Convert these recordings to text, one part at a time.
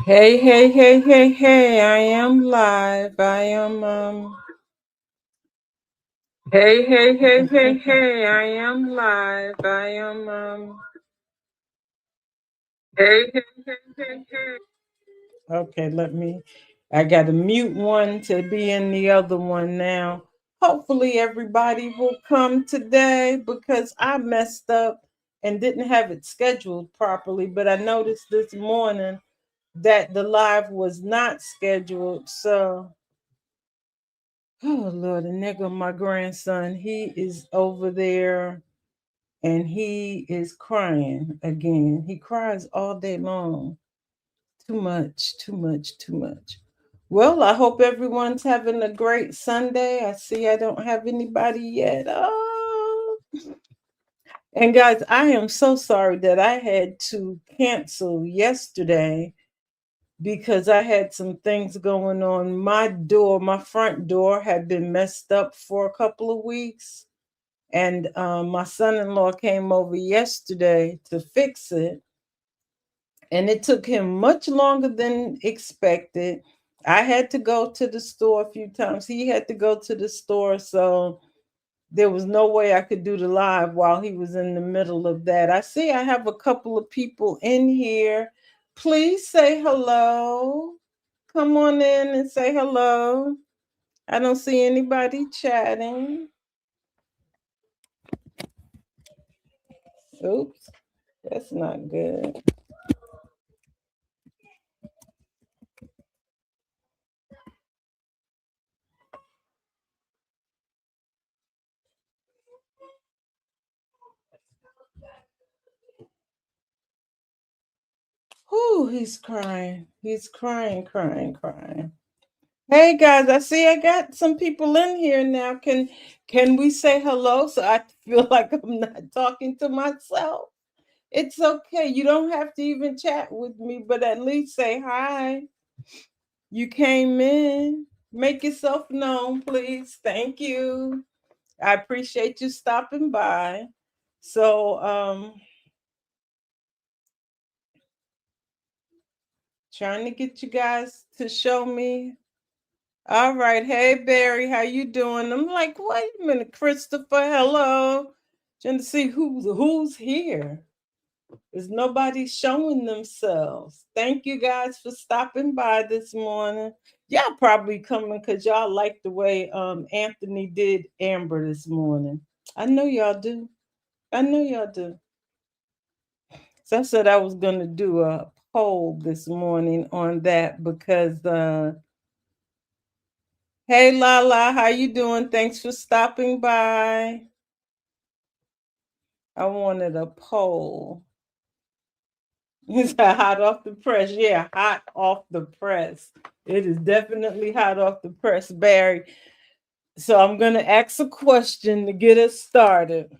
Hey, hey, hey, hey, hey, I am live. Hey, hey, hey, hey, hey, I am live. Hey, hey, hey, hey, hey. Okay, I got to mute one to be in the other one now. Hopefully, everybody will come today because I messed up and didn't have it scheduled properly. But I noticed this morning that the live was not scheduled. So, oh Lord, and there go my grandson. He is over there and he is crying again. He cries all day long. Too much, too much, too much. Well, I hope everyone's having a great Sunday. I see I don't have anybody yet. Oh. And guys, I am so sorry that I had to cancel yesterday because I had some things going on. My front door had been messed up for a couple of weeks. And my son in law came over yesterday to fix it. And it took him much longer than expected. I had to go to the store a few times. He had to go to the store. So there was no way I could do the live while he was in the middle of that. I see I have a couple of people in here. Please say hello. Come on in and say hello. I don't see anybody chatting. Oops, that's not good. Whew, he's crying. He's crying, crying, crying. Hey guys, I see I got some people in here now. Can we say hello so I feel like I'm not talking to myself? It's okay. You don't have to even chat with me, but at least say hi. You came in. Make yourself known, please. Thank you. I appreciate you stopping by. So, trying to get you guys to show me. All right. Hey Barry, how you doing? I'm like, wait a minute, Christopher. Hello. Trying to see who's here. Is nobody showing themselves? Thank you guys for stopping by this morning. Y'all probably coming because y'all like the way Anthony did Amber this morning. I know y'all do. I know y'all do. So I said I was gonna do a poll this morning on that because hey Lala, how you doing? Thanks for stopping by. I wanted a poll. It's hot off the press. Yeah, hot off the press. It is definitely hot off the press, Barry. So I'm going to ask a question to get us started.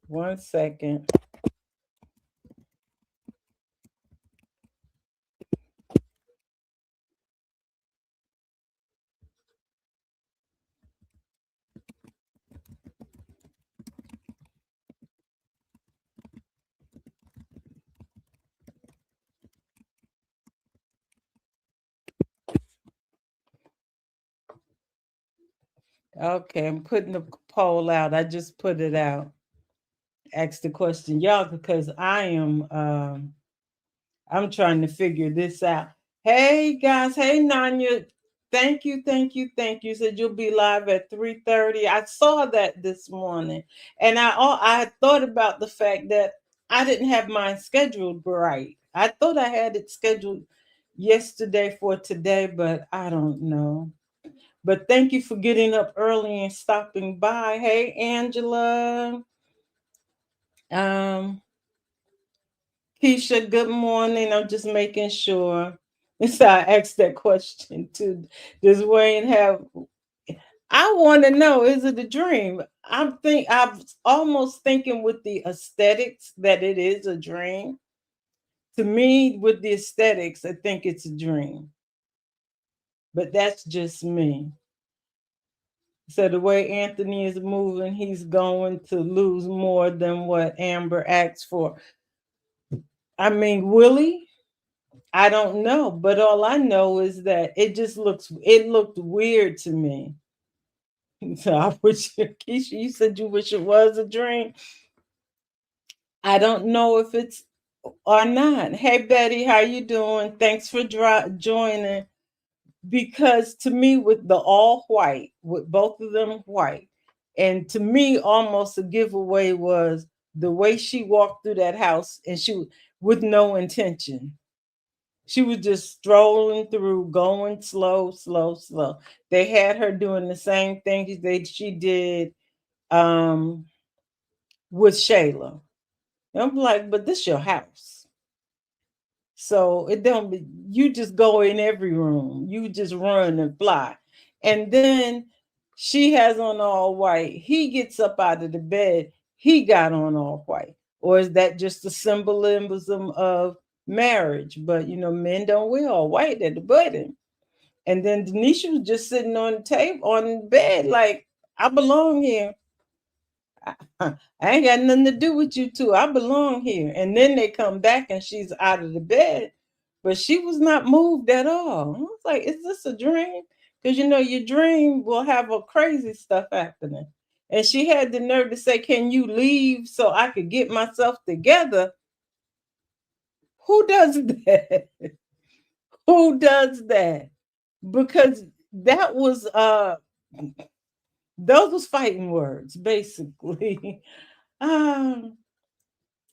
One second. Okay, I'm putting the poll out. I just put it out. Ask the question, y'all, because I'm trying to figure this out. Hey guys, hey Nanya. Thank you, thank you, thank you. Said you'll be live at 3:30. I saw that this morning. And I thought about the fact that I didn't have mine scheduled right. I thought I had it scheduled yesterday for today, but I don't know. But thank you for getting up early and stopping by. Hey Angela. Um Keisha, good morning. I'm just making sure. So I asked that question too. Does Wayne have? I want to know. Is it a dream? I'm almost thinking with the aesthetics that it is a dream. To me, with the aesthetics, I think it's a dream. but that's just me. So the way Anthony is moving, he's going to lose more than what Amber asked for. I mean, will he? I don't know, but all I know is that it looked weird to me. So I wish, Keisha, you said you wish it was a dream. I don't know if it's or not. Hey Betty, how you doing? Thanks for joining. Because to me, with the all white, with both of them white, and to me, almost a giveaway was the way she walked through that house, and with no intention. She was just strolling through, going slow, slow, slow. They had her doing the same thing she did um, with Shayla. And I'm like, but this your house. So it don't be, you just go in every room. You just run and fly. And then she has on all white. He gets up out of the bed. He got on all white. Or is that just a symbolism of marriage? But men don't wear all white at the wedding. And then Denisha was just sitting on the table on the bed, like, I belong here. I ain't got nothing to do with you two. I belong here. And then they come back and she's out of the bed, but she was not moved at all. I was like, is this a dream? Because your dream will have a crazy stuff happening. And she had the nerve to say, can you leave so I could get myself together? Who does that? Who does that? Because that was those was fighting words, basically. um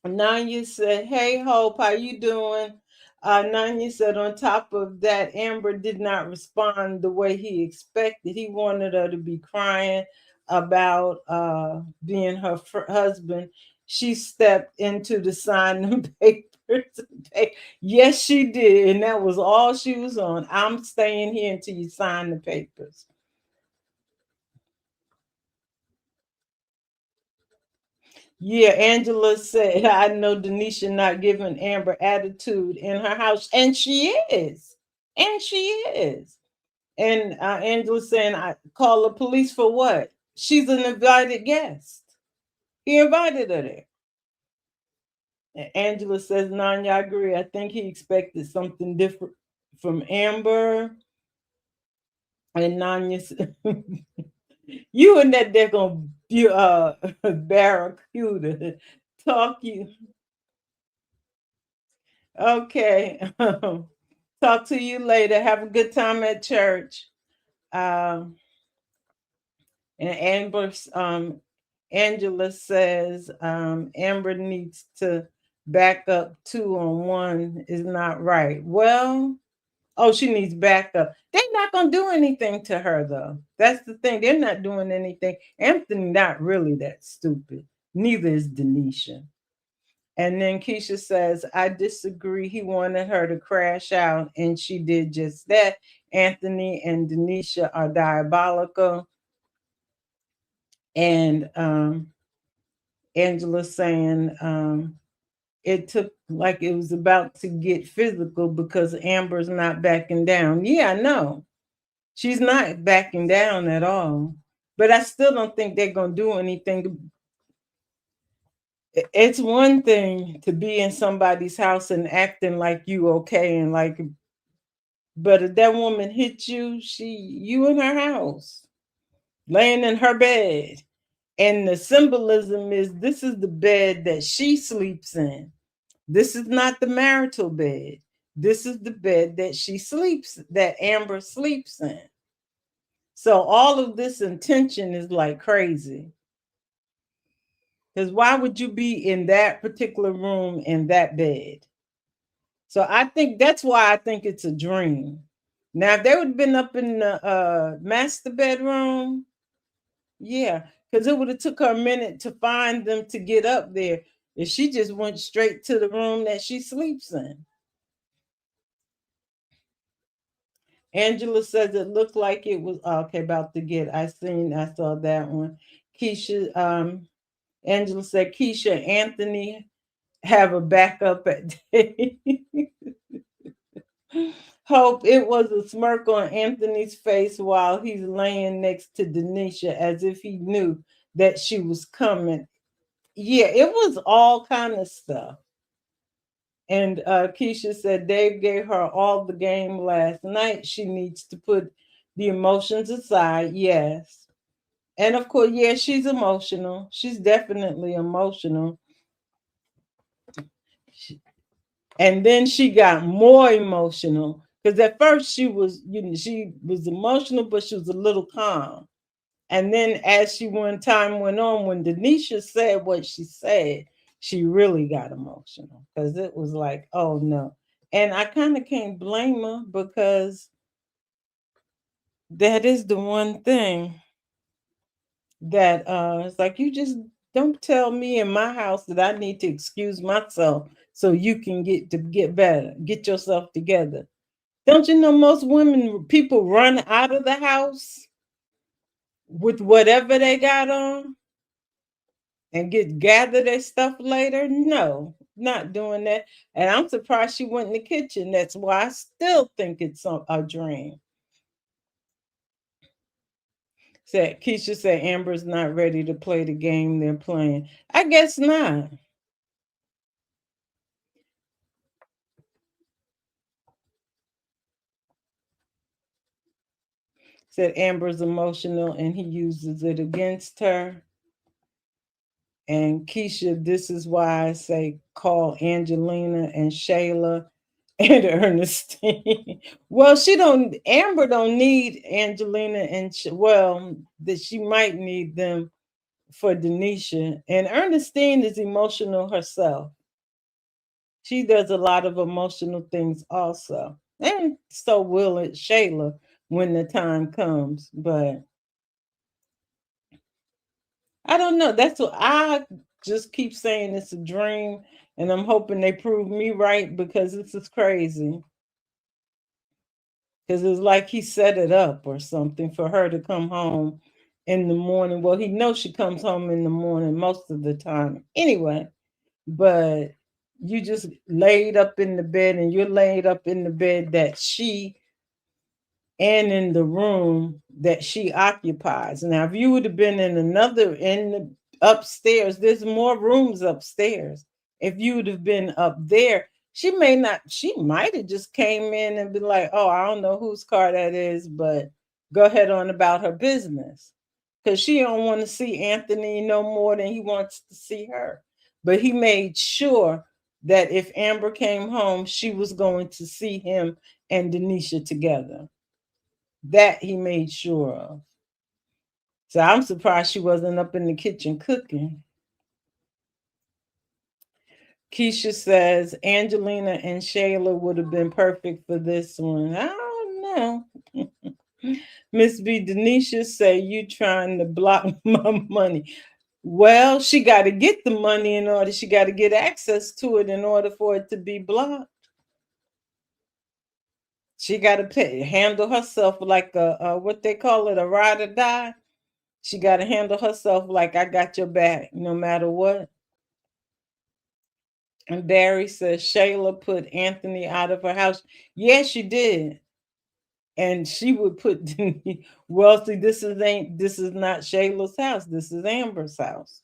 Nanya said, "Hey Hope, how you doing?" Nanya said, on top of that, Amber did not respond the way he expected. He wanted her to be crying about being her husband. She stepped into the signing papers. Yes, she did, and that was all she was on. I'm staying here until you sign the papers. Yeah, Angela said, I know Denisha not giving Amber attitude in her house. And she is. And she is. And Angela saying, I call the police for what? She's an invited guest. He invited her there. And Angela says, Nanya, I agree. I think he expected something different from Amber. And Nanya said, you and that they're going to barracuda talk you. Okay. Talk to you later. Have a good time at church. Um, and Angela says Amber needs to back up 2 on 1 is not right. Well, oh, she needs backup. They're not gonna do anything to her though. That's the thing. They're not doing anything. Anthony not really that stupid. Neither is Denisha. And then Keisha says, I disagree. He wanted her to crash out, and she did just that. Anthony and Denisha are diabolical. And Angela saying it took like it was about to get physical because Amber's not backing down. Yeah, I know. She's not backing down at all. But I still don't think they're going to do anything. It's one thing to be in somebody's house and acting like you okay and like, but if that woman hit you, you in her house, laying in her bed. And the symbolism is this is the bed that she sleeps in. This is not the marital bed. This is the bed that Amber sleeps in. So all of this intention is like crazy. Because why would you be in that particular room in that bed? So I think that's why I think it's a dream. Now, if they would have been up in the master bedroom, yeah, because it would have took her a minute to find them to get up there. If she just went straight to the room that she sleeps in. Angela says it looked like it was okay. About to get. I saw that one. Keisha, Angela said Keisha Anthony have a backup at day. Hope, it was a smirk on Anthony's face while he's laying next to Denisha as if he knew that she was coming. Yeah, it was all kind of stuff. And Keisha said Dave gave her all the game last night. She needs to put the emotions aside. Yes. And of course, yeah, she's emotional. She's definitely emotional. And then she got more emotional because at first she was emotional, but she was a little calm. And then as time went on, when Denisha said what she said, she really got emotional because it was like, oh no. And I kind of can't blame her because that is the one thing that it's like, you just don't tell me in my house that I need to excuse myself so you can get better, get yourself together. Don't you know most people run out of the house with whatever they got on and gather their stuff later? No, not doing that. And I'm surprised she went in the kitchen. That's why I still think it's a dream. Said Keisha said Amber's not ready to play the game they're playing. I guess not. Said Amber's emotional and he uses it against her. And Keisha, this is why I say call Angelina and Shayla and Ernestine. Well, Amber don't need Angelina well, that she might need them for Denisha. And Ernestine is emotional herself. She does a lot of emotional things also. And so will it Shayla when the time comes. But I don't know. That's what I just keep saying, it's a dream. And I'm hoping they prove me right because this is crazy. Because it's like he set it up or something for her to come home in the morning. Well, he knows she comes home in the morning most of the time anyway, but you just laid up in the bed and you're laid up in the bed that she and in the room that she occupies. Now, if you would have been in the upstairs, there's more rooms upstairs. If you would have been up there, she might have just came in and been like, oh, I don't know whose car that is, but go ahead on about her business. Because she don't want to see Anthony no more than he wants to see her. But he made sure that if Amber came home, she was going to see him and Denisha together. That he made sure of. So I'm surprised she wasn't up in the kitchen cooking. Keisha says Angelina and Shayla would have been perfect for this one. I don't know. Miss B. Denisha say you trying to block my money. Well, she got to get the money in order. She got to get access to it in order for it to be blocked. She got to handle herself like a what they call it, a ride or die. She got to handle herself like I got your back no matter what. And Barry says Shayla put Anthony out of her house. Yes, she did. And she would put well, see, this is not Shayla's house. This is Amber's house.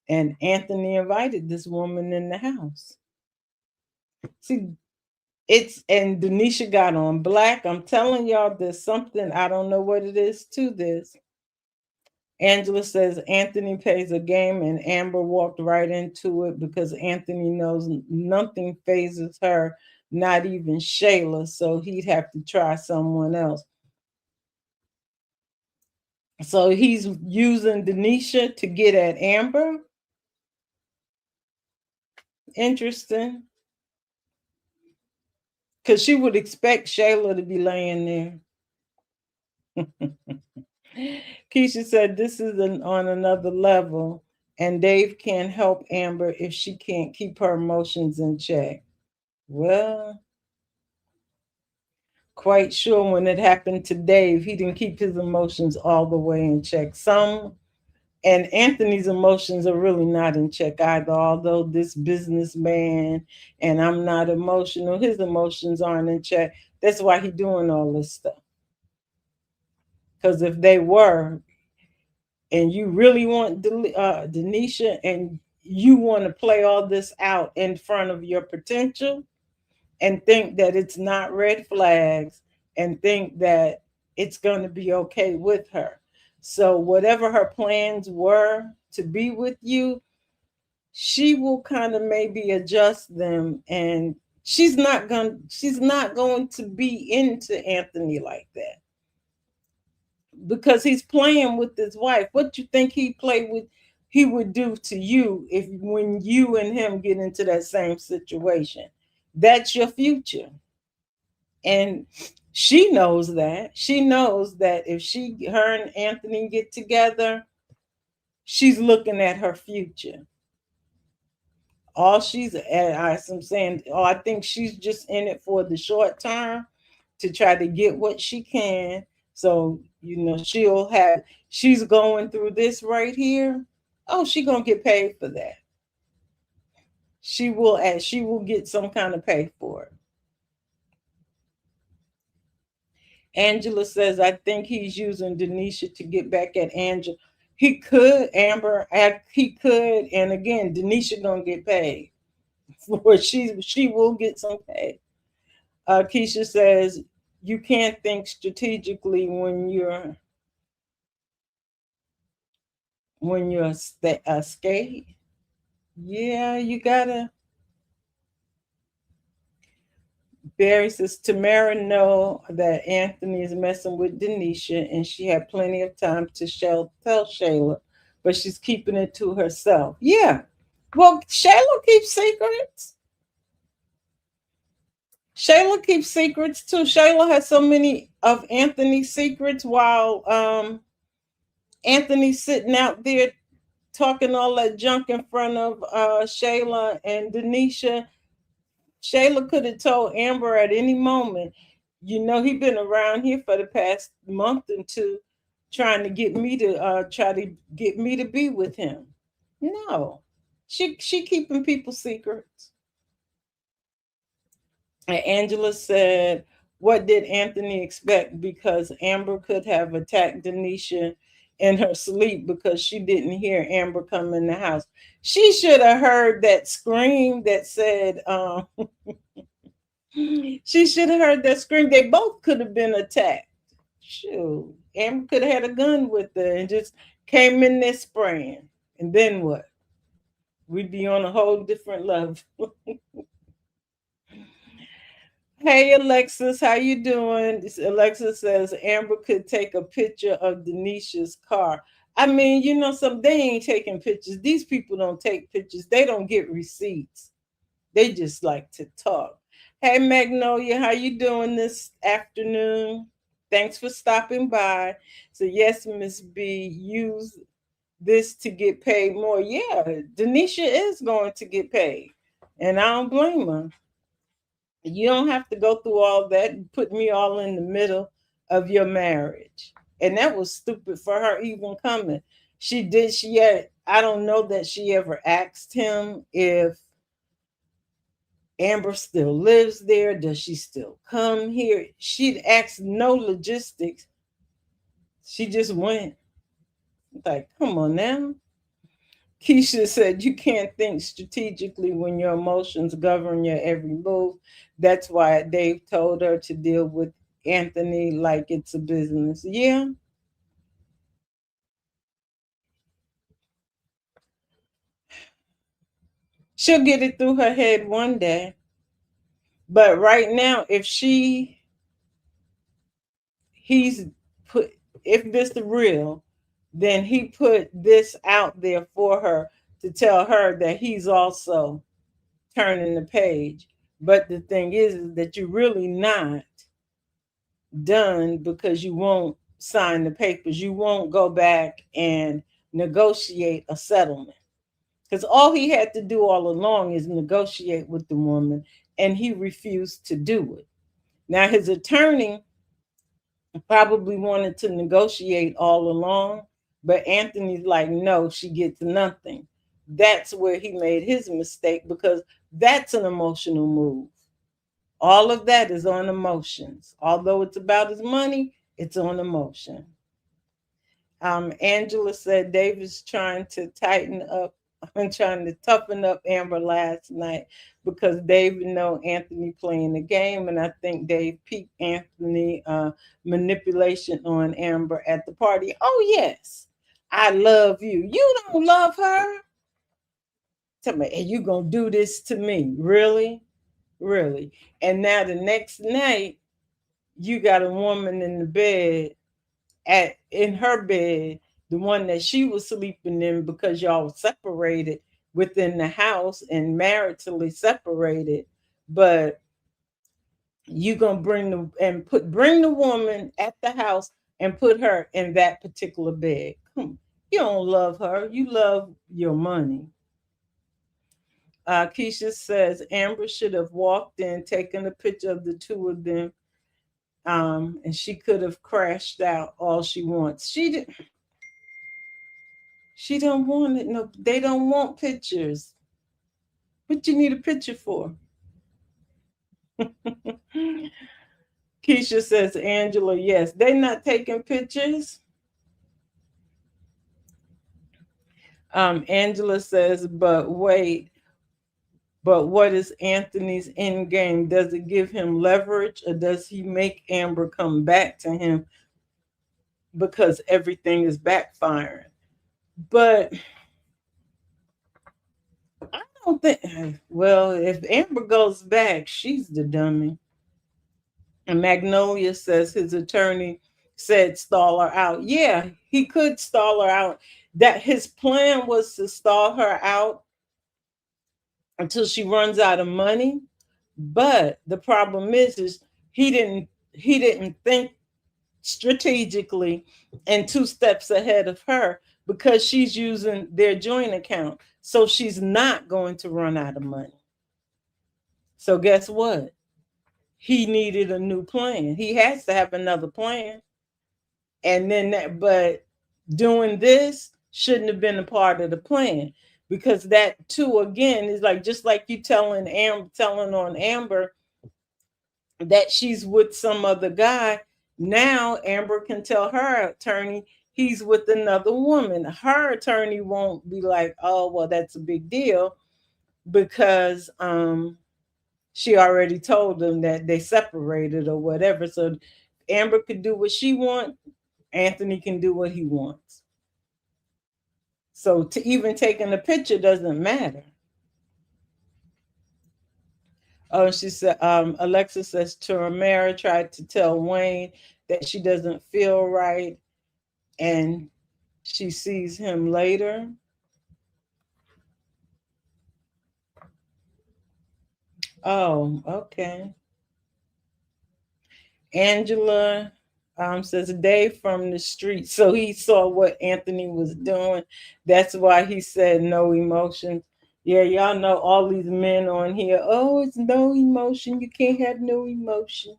And Anthony invited this woman in the house. See, and Denisha got on black. I'm telling y'all, there's something, I don't know what it is to this. Angela says Anthony plays a game and Amber walked right into it because Anthony knows nothing phases her, not even Shayla, so he'd have to try someone else. So he's using Denisha to get at Amber. Interesting. Because she would expect Shayla to be laying there. Keisha said this is on another level, and Dave can't help Amber if she can't keep her emotions in check. Well, quite sure when it happened to Dave, he didn't keep his emotions all the way in check. Some And Anthony's emotions are really not in check either. Although this businessman and I'm not emotional, his emotions aren't in check. That's why he's doing all this stuff. Because if they were, and you really want Denisha, and you want to play all this out in front of your potential, and think that it's not red flags, and think that it's going to be okay with her. So whatever her plans were to be with you, she will kind of maybe adjust them, and she's not going to be into Anthony like that, because he's playing with his wife. What you think he would do to you if when you and him get into that same situation? That's your future. And she knows that. She knows that if her and Anthony get together, she's looking at her future. All she's I'm saying, I think she's just in it for the short term to try to get what she can. So, she's going through this right here. Oh, she gonna get paid for that. She will get some kind of pay for it. Angela says, I think he's using Denisha to get back at Angela. He could, Amber, he could, and again, Denisha gonna get paid. For she will get some pay. Keisha says, you can't think strategically when you're scared. Yeah, you gotta. Barry says, Tamara know that Anthony is messing with Denisha, and she had plenty of time to tell Shayla, but she's keeping it to herself. Yeah. Well, Shayla keeps secrets. Shayla keeps secrets too. Shayla has so many of Anthony's secrets while Anthony's sitting out there talking all that junk in front of Shayla and Denisha. Shayla could have told Amber at any moment, he been around here for the past month or two trying to get me to be with him. No. She keeping people's secrets. And Angela said, what did Anthony expect? Because Amber could have attacked Denisha in her sleep because she didn't hear Amber come in the house. She should have heard that scream that said, she should have heard that scream. They both could have been attacked. Shoot. Amber could have had a gun with her and just came in there spraying. And then what? We'd be on a whole different level. Hey Alexis, how you doing? Alexis says Amber could take a picture of Denisha's car. I mean, they ain't taking pictures. These people don't take pictures. They don't get receipts. They just like to talk. Hey Magnolia, how you doing this afternoon? Thanks for stopping by. So yes, Miss B, use this to get paid more. Yeah, Denisha is going to get paid, and I don't blame her. You don't have to go through all that and put me all in the middle of your marriage. And that was stupid for her even coming. I don't know that she ever asked him if Amber still lives there. Does she still come here? She'd asked no logistics. She just went. Like, come on now. Keisha said, you can't think strategically when your emotions govern your every move. That's why Dave told her to deal with Anthony like it's a business. Yeah. She'll get it through her head one day. But right now, he's put, if this is real, then he put this out there for her to tell her that he's also turning the page. But the thing is that you're really not done, because you won't sign the papers. You won't go back and negotiate a settlement. Because all he had to do all along is negotiate with the woman, and he refused to do it. Now, his attorney probably wanted to negotiate all along, But Anthony's like, no, she gets nothing. That's where he made his mistake, because that's an emotional move. All of that is on emotions. Although it's about his money, it's on emotion. Angela said David's trying to tighten up and trying to toughen up Amber last night because David know Anthony playing the game, and I think Dave peeped Anthony manipulation on Amber at the party. Oh yes, I love you. You don't love her. Tell me, and you gonna do this to me? Really, really? And now the next night, you got a woman in the bed in her bed, the one that she was sleeping in, because y'all were separated within the house and maritally separated. But you gonna bring the woman at the house and put her in that particular bed. You don't love her, you love your money. Keisha says Amber should have walked in, taken a picture of the two of them, and she could have crashed out all she wants. She did. She don't want it. No, they don't want pictures. What you need a picture for? Keisha says, Angela, yes, they not taking pictures. Angela says, but wait, but what is Anthony's end game? Does it give him leverage, or does he make Amber come back to him because everything is backfiring? But I don't think, well, if Amber goes back, she's the dummy. And Magnolia says his attorney said stall her out. Yeah, he could stall her out. That his plan was to stall her out until she runs out of money. But the problem is he didn't think strategically and two steps ahead of her, because she's using their joint account. So she's not going to run out of money. So guess what? He needed a new plan. He has to have another plan. And then but doing this shouldn't have been a part of the plan, because that too again is like, just like you telling on Amber that she's with some other guy. Now Amber can tell her attorney he's with another woman. Her attorney won't be like, oh well, that's a big deal, because she already told them that they separated or whatever. So Amber could do what she wants, Anthony can do what he wants. So to even taking a picture doesn't matter. Oh, she said, Alexa says Tamara tried to tell Wayne that she doesn't feel right and she sees him later. Oh, okay. Angela says Dave from the street. So he saw what Anthony was doing. That's why he said no emotions. Yeah, y'all know all these men on here. Oh, it's no emotion. You can't have no emotions.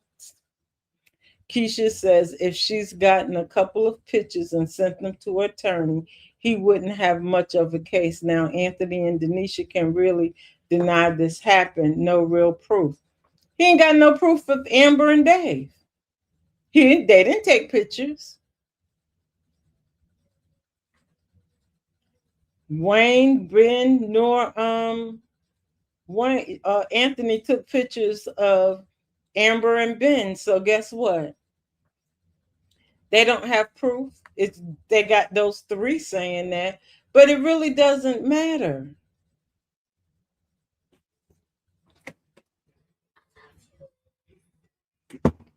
Keisha says if she's gotten a couple of pictures and sent them to her attorney, he wouldn't have much of a case. Now, Anthony and Denisha can really deny this happened. No real proof. He ain't got no proof of Amber and Dave. They didn't take pictures. Wayne, Ben, nor Wayne, Anthony took pictures of Amber and Ben. So guess what? They don't have proof. It's they got those three saying that, but it really doesn't matter.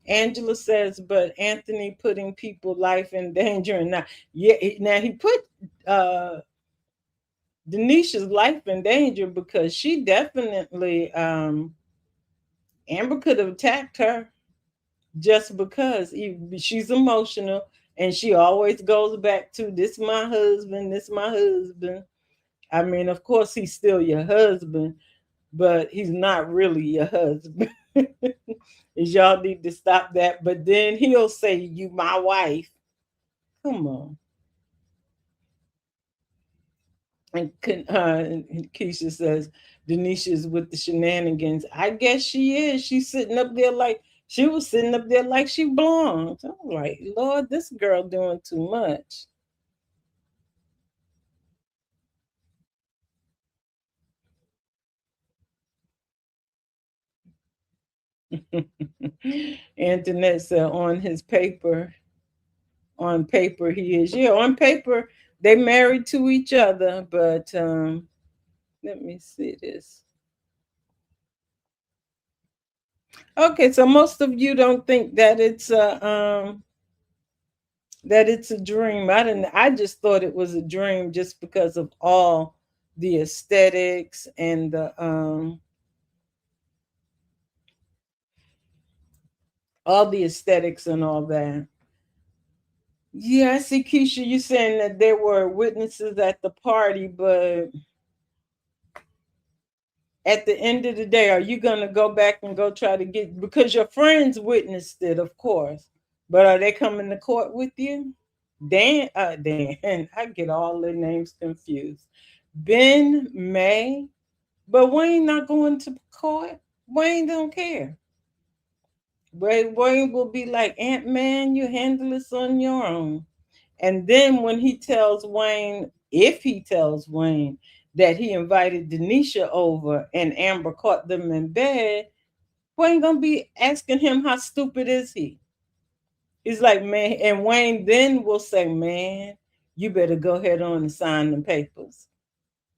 Angela says, but Anthony putting people life in danger, and now he put Denisha's life in danger, because she definitely Amber could have attacked her just because she's emotional, and she always goes back to this my husband, this my husband. I mean, of course he's still your husband, but he's not really your husband. Is y'all need to stop that. But then he'll say, you my wife. Come on. And Keisha says, Denisha's with the shenanigans. I guess she is. She's sitting up there like she was sitting up there like she belonged. I'm like, Lord, this girl doing too much. Antoinette said on paper he is. Yeah, on paper they married to each other, but let me see this. Okay, so most of you don't think that it's a dream. I just thought it was a dream just because of all the aesthetics and the all the aesthetics and all that. Yeah, I see Keisha, you saying that there were witnesses at the party, but at the end of the day, are you gonna go back and go try to get because your friends witnessed it, of course, but are they coming to court with you? Dan, I get all their names confused. Ben May, but Wayne not going to court. Wayne don't care. Wayne will be like, Ant Man, you handle this on your own. And then when he tells Wayne, if he tells Wayne that he invited Denisha over and Amber caught them in bed, Wayne gonna be asking him how stupid is he? He's like, man, and Wayne then will say, man, you better go ahead on and sign the papers.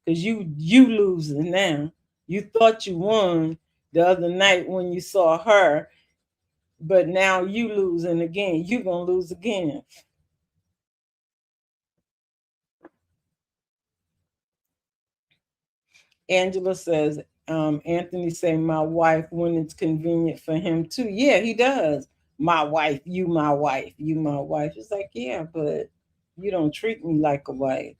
Cause you losing now. You thought you won the other night when you saw her, but now you losing again. You gonna lose again. Angela says, Anthony say my wife when it's convenient for him too. Yeah, he does. My wife, you my wife, you my wife. It's like, yeah, but you don't treat me like a wife.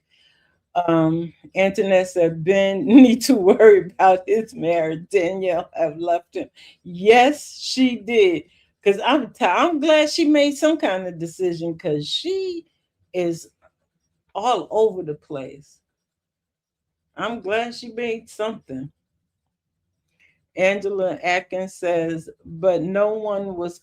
Antoinette said Ben need to worry about his marriage. Danielle have left him. Yes, she did. Cause I'm glad she made some kind of decision because she is all over the place. I'm glad she made something. Angela Atkins says, but no one was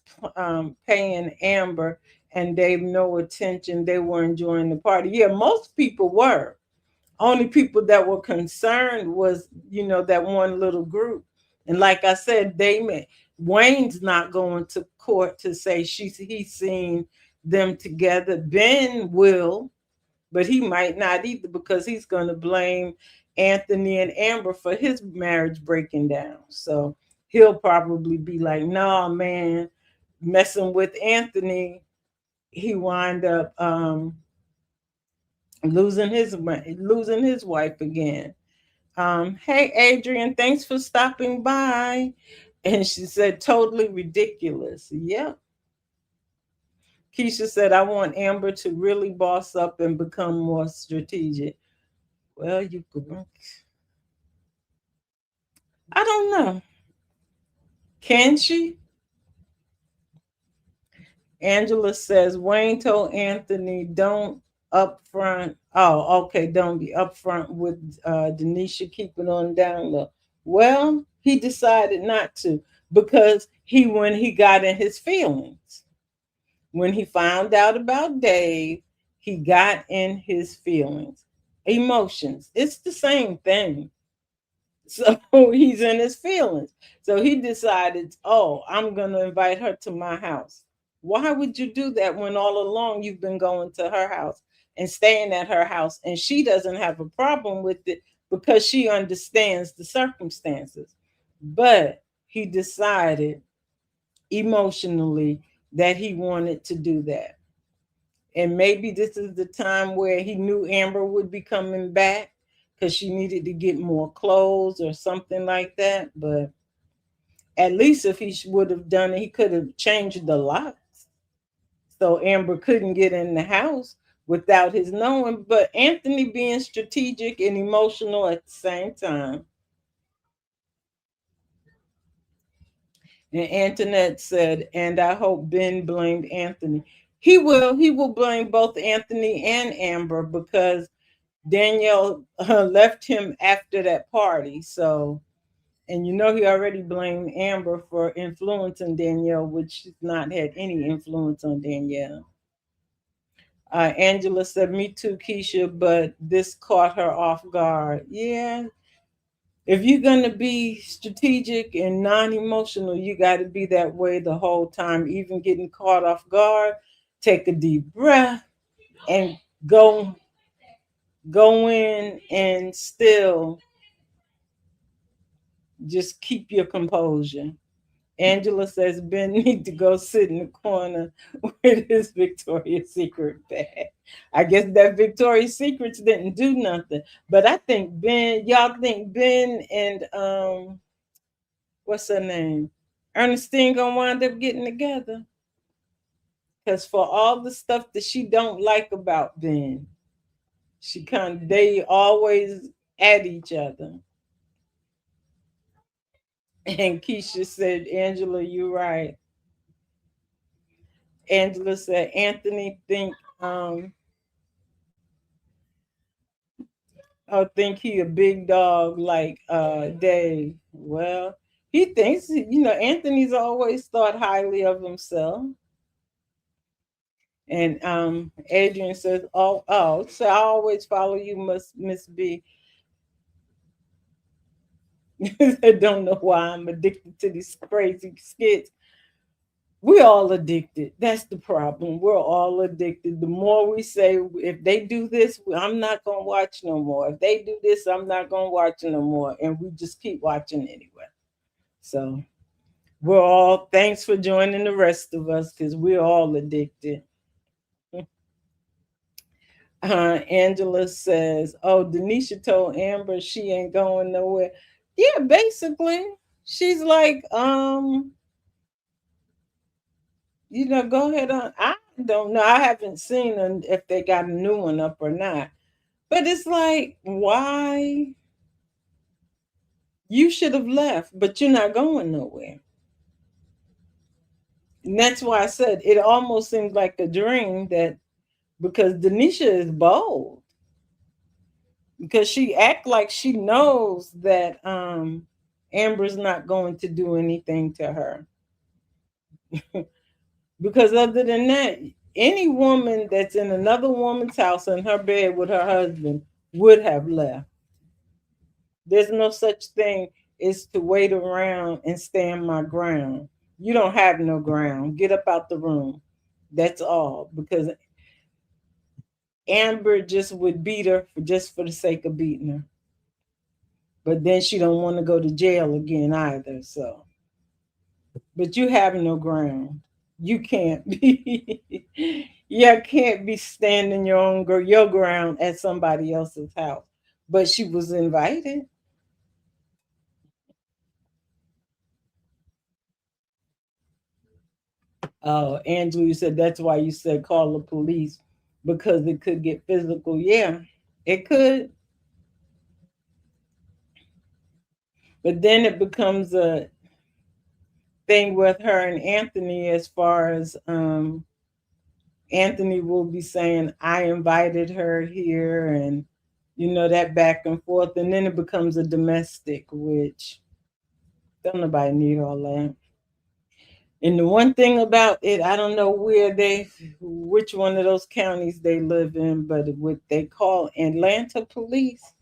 paying Amber and gave no attention. They were enjoying the party. Yeah, most people were. Only people that were concerned was, that one little group. And like I said, Wayne's not going to court to say he's seen them together. Ben will, but he might not either because he's going to blame Anthony and Amber for his marriage breaking down. So he'll probably be like, "Nah, man, messing with Anthony, he wind up losing his wife again." Hey, Adrian, thanks for stopping by. And she said, "Totally ridiculous." Yep. Keisha said, "I want Amber to really boss up and become more strategic." Well, you could. I don't know. Can she? Angela says Wayne told Anthony, "Don't upfront." Oh, okay. Don't be upfront with Denisha. Keep it on down low. Well, he decided not to because when he got in his feelings, when he found out about Dave, he got in his feelings, emotions. It's the same thing. So he's in his feelings. So he decided, oh, I'm going to invite her to my house. Why would you do that when all along you've been going to her house and staying at her house and she doesn't have a problem with it because she understands the circumstances? But he decided emotionally that he wanted to do that. And maybe this is the time where he knew Amber would be coming back because she needed to get more clothes or something like that. But at least if he would have done it, he could have changed the locks so Amber couldn't get in the house without his knowing. But Anthony being strategic and emotional at the same time. And Antoinette said, and I hope Ben blamed Anthony. He will. He will blame both Anthony and Amber because Danielle left him after that party. So, and you know, he already blamed Amber for influencing Danielle, which she's not had any influence on Danielle. Angela said, "Me too, Keisha, but this caught her off guard." Yeah, if you're going to be strategic and non-emotional, you got to be that way the whole time, even getting caught off guard. Take a deep breath and go go in and still just keep your composure. Angela says Ben need to go sit in the corner with his Victoria's Secret bag. I guess that Victoria's Secrets didn't do nothing. But I think Ben, y'all think Ben and what's her name? Ernestine gonna wind up getting together. Cause for all the stuff that she don't like about Ben, they always at each other. And Keisha said, Angela, you're right. Angela said, Anthony think he a big dog like Dave. Well, he thinks, Anthony's always thought highly of himself. And Adrian says, oh, so I always follow you, Miss B. I don't know why I'm addicted to these crazy skits. We're all addicted. That's the problem. We're all addicted. The more we say, if they do this, I'm not going to watch no more. If they do this, I'm not going to watch no more. And we just keep watching anyway. So thanks for joining the rest of us because we're all addicted. Angela says, oh, Denisha told Amber she ain't going nowhere. Yeah, basically. She's like, go ahead on. I don't know. I haven't seen if they got a new one up or not. But it's like, why? You should have left, but you're not going nowhere. And that's why I said it almost seems like a dream that because Denisha is bold. Because she act like she knows that Amber's not going to do anything to her. Because other than that, any woman that's in another woman's house in her bed with her husband would have left. There's no such thing as to wait around and stand my ground. You don't have no ground. Get up out the room. That's all. Because Amber just would beat her just for the sake of beating her. But then she don't want to go to jail again either. So, but you have no ground. You can't be. You can't be standing your ground at somebody else's house. But she was invited. Angela, you said that's why you said call the police because it could get physical. Yeah, it could. But then it becomes a thing with her and Anthony as far as Anthony will be saying, I invited her here and that back and forth. And then it becomes a domestic, which don't nobody need all that. And the one thing about it, I don't know which one of those counties they live in, but what they call Atlanta police,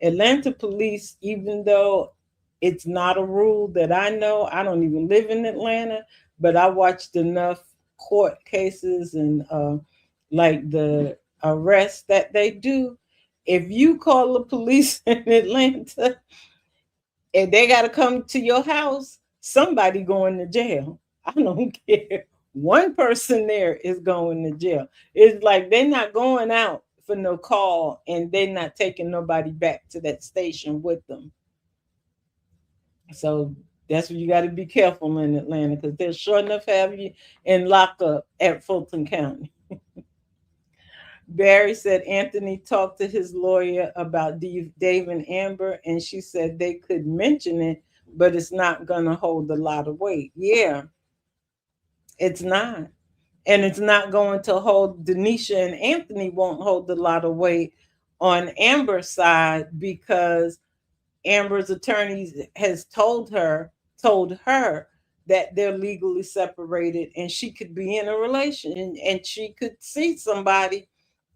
even though it's not a rule that I know, I don't even live in Atlanta, but I watched enough court cases and like the arrests that they do. If you call the police in Atlanta and they got to come to your house, somebody going to jail. I don't care. One person there is going to jail. It's like they're not going out for no call and they're not taking nobody back to that station with them. So that's what you got to be careful in Atlanta because they'll sure enough have you in lockup at Fulton County. Barry said Anthony talked to his lawyer about Dave and Amber, and she said they could mention it, but it's not going to hold a lot of weight. Yeah, it's not. And it's not going to hold, Denisha and Anthony won't hold a lot of weight on Amber's side because Amber's attorneys has told her that they're legally separated and she could be in a relation and she could see somebody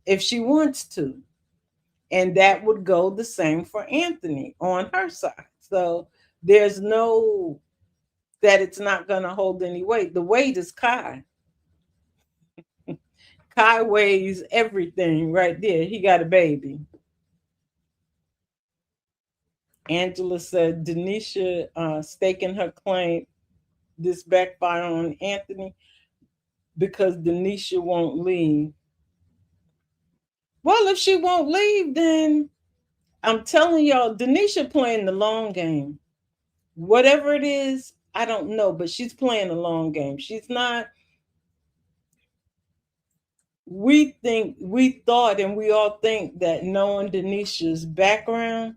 if she wants to. And that would go the same for Anthony on her side. So there's no that it's not going to hold any weight. The weight is Kai. Kai weighs everything right there. He got a baby. Angela said Denisha staking her claim this backfire on Anthony because Denisha won't leave. Well, if she won't leave, then I'm telling y'all, Denisha playing the long game. Whatever it is, I don't know, but she's playing the long game. She's not. We thought, and we all think that knowing Denisha's background,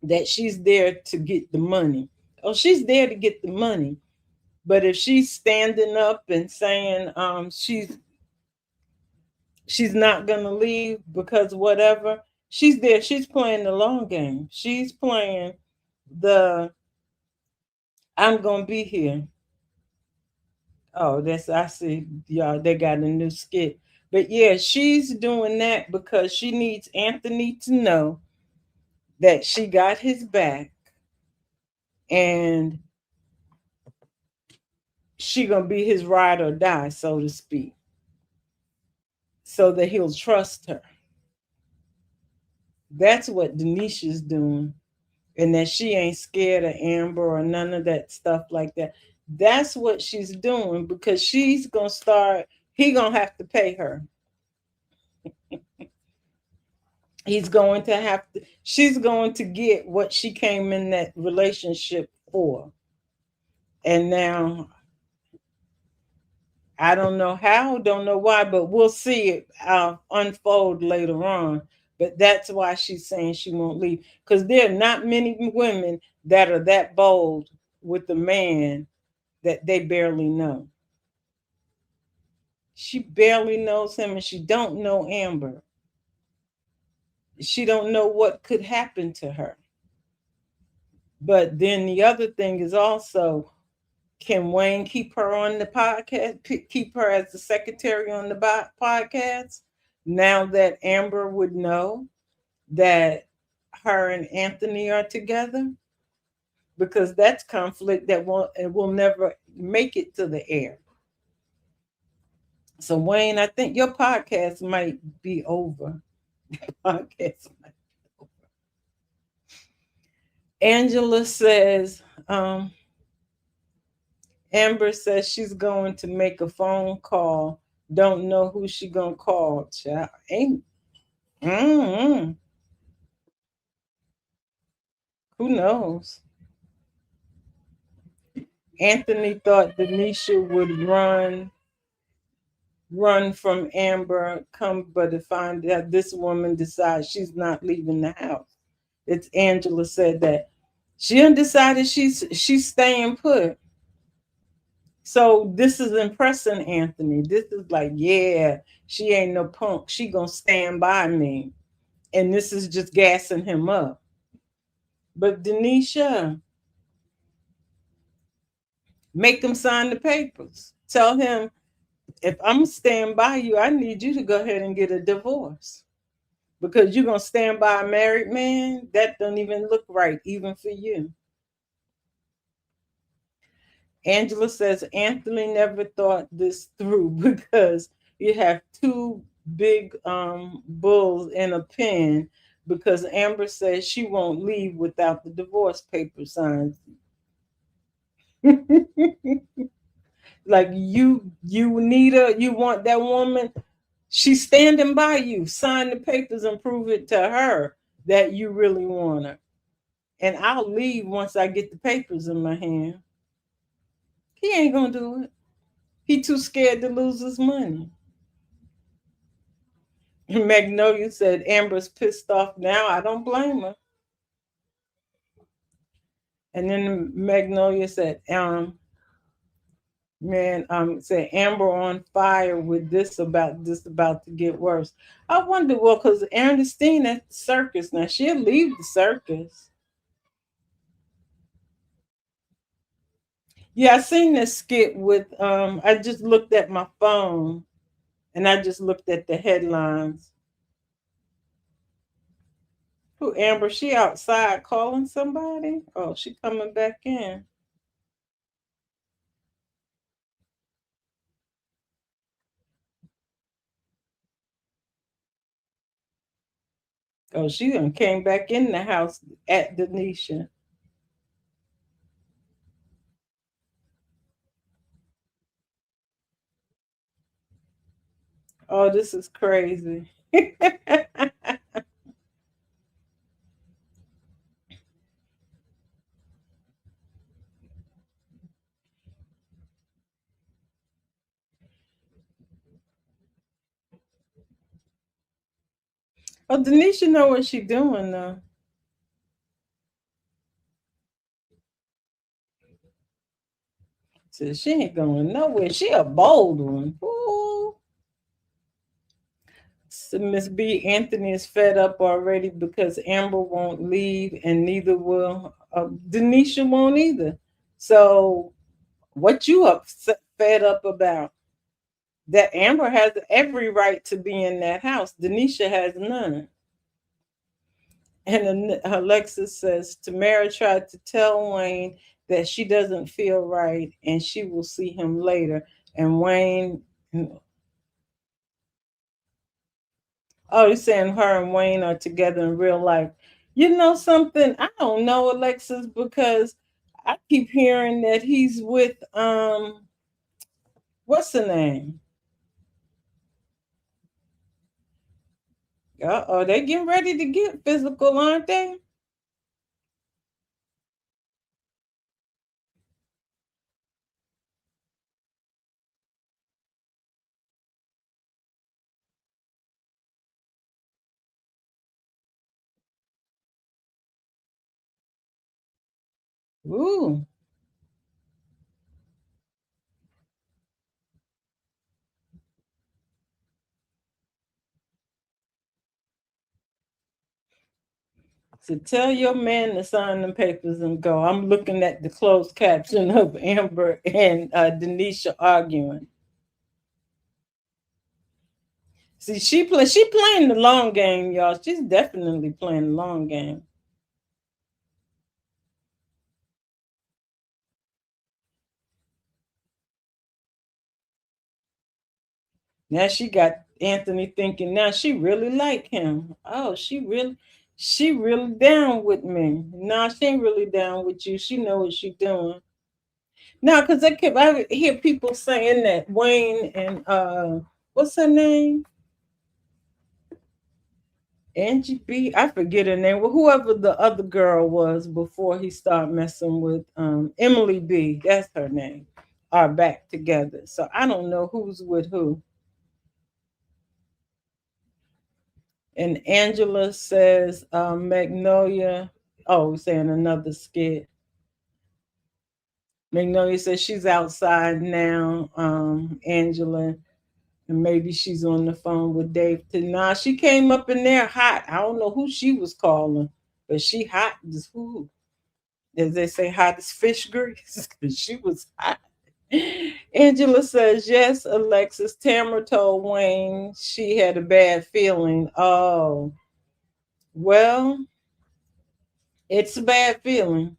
that she's there to get the money. Oh, she's there to get the money. But if she's standing up and saying she's not gonna leave because whatever, she's there. She's playing the long game. She's playing the I'm gonna be here. Oh, that's I see y'all. They got a new skit. But yeah, she's doing that because she needs Anthony to know that she got his back and she gonna be his ride or die, so to speak, so that he'll trust her. That's what Denisha's doing, and that she ain't scared of Amber or none of that stuff like that. That's what she's doing because she's gonna start. He gonna have to pay her. He's going to have to. She's going to get what she came in that relationship for, and now I don't know how, don't know why, but we'll see it unfold later on. But that's why she's saying she won't leave because there are not many women that are that bold with a man that they barely know. She barely knows him, and she don't know Amber. She don't know what could happen to her. But then the other thing is also, can Wayne keep her on the podcast? Keep her as the secretary on the podcast? Now that Amber would know that her and Anthony are together, because that's conflict that will never make it to the air. So Wayne, I think your podcast might be over. Podcast might be over. Angela says, Amber says she's going to make a phone call. Don't know who she gonna call. Child. Ain't. Mm-hmm. Who knows? Anthony thought Denisha would run from Amber, come but to find that this woman decides she's not leaving the house. It's Angela said that she undecided she's staying put. So this is impressing Anthony. This is like, yeah, she ain't no punk. She gonna stand by me. And this is just gassing him up. But Denisha, make him sign the papers. Tell him, if I'm staying by you, I need you to go ahead and get a divorce. Because you're gonna stand by a married man, that don't even look right, even for you. Angela says Anthony never thought this through because you have two big bulls in a pen because Amber says she won't leave without the divorce paper signed. Like you need her, you want that woman, she's standing by you. Sign the papers and prove it to her that you really want her. And I'll leave once I get the papers in my hand. He ain't gonna do it. He too scared to lose his money. Magnolia said Amber's pissed off now. I don't blame her. And then Magnolia said, Man, say Amber on fire with this about to get worse. I wonder, well, because Ernestine at the circus now, she'll leave the circus. Yeah, I seen this skit with I just looked at my phone and I just looked at the headlines. Who Amber? She outside calling somebody? Oh, she coming back in. Oh, she done came back in the house at Denisha. Oh, this is crazy. Oh, Denisha know what she doing though. So she ain't going nowhere. She a bold one. Ooh. So Miss B Anthony is fed up already because Amber won't leave, and neither will Denisha won't either. So what you upset fed up about? That Amber has every right to be in that house. Denisha has none. And Alexis says Tamara tried to tell Wayne that she doesn't feel right and she will see him later. And Wayne, oh, he's saying her and Wayne are together in real life. You know something? I don't know, Alexis, because I keep hearing that he's with what's the name? Oh, they getting ready to get physical, aren't they? Ooh. So tell your man to sign the papers and go. I'm looking at the closed caption of Amber and Denisha arguing. See, she playing the long game, y'all. She's definitely playing the long game. Now she got Anthony thinking now she really like him. Oh, she really down with me. Nah, she ain't really down with you. She know what she doing. Now, because I hear people saying that Wayne and what's her name? Angie B. I forget her name. Well, whoever the other girl was before he started messing with Emily B. That's her name. Are back together. So I don't know who's with who. And Angela says Magnolia. Oh, we're saying another skit. Magnolia says she's outside now. Angela, and maybe she's on the phone with Dave. Nah, she came up in there hot. I don't know who she was calling, but she hot as who, as they say, hot as fish grease. Because she was hot. Angela says yes. Alexis Tamara told Wayne she had a bad feeling. Oh, well, it's a bad feeling.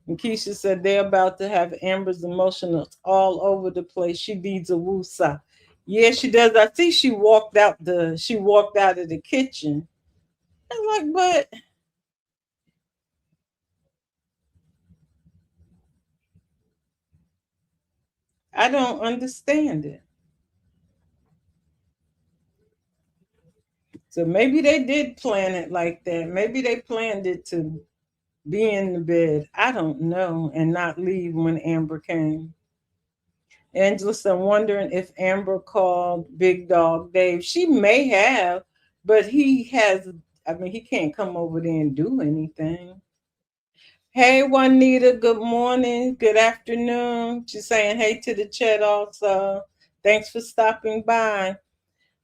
And Keisha said they're about to have Amber's emotions all over the place. She needs a woosah. Yeah, she does. I see she walked out of the kitchen. I'm like, but I don't understand it. So maybe they did plan it like that. Maybe they planned it to be in the bed. I don't know, and not leave when Amber came. Angela, I'm wondering if Amber called Big Dog Dave. She may have, but he has, I mean, he can't come over there and do anything. Hey, Juanita. Good morning. Good afternoon. She's saying hey to the chat also. Thanks for stopping by.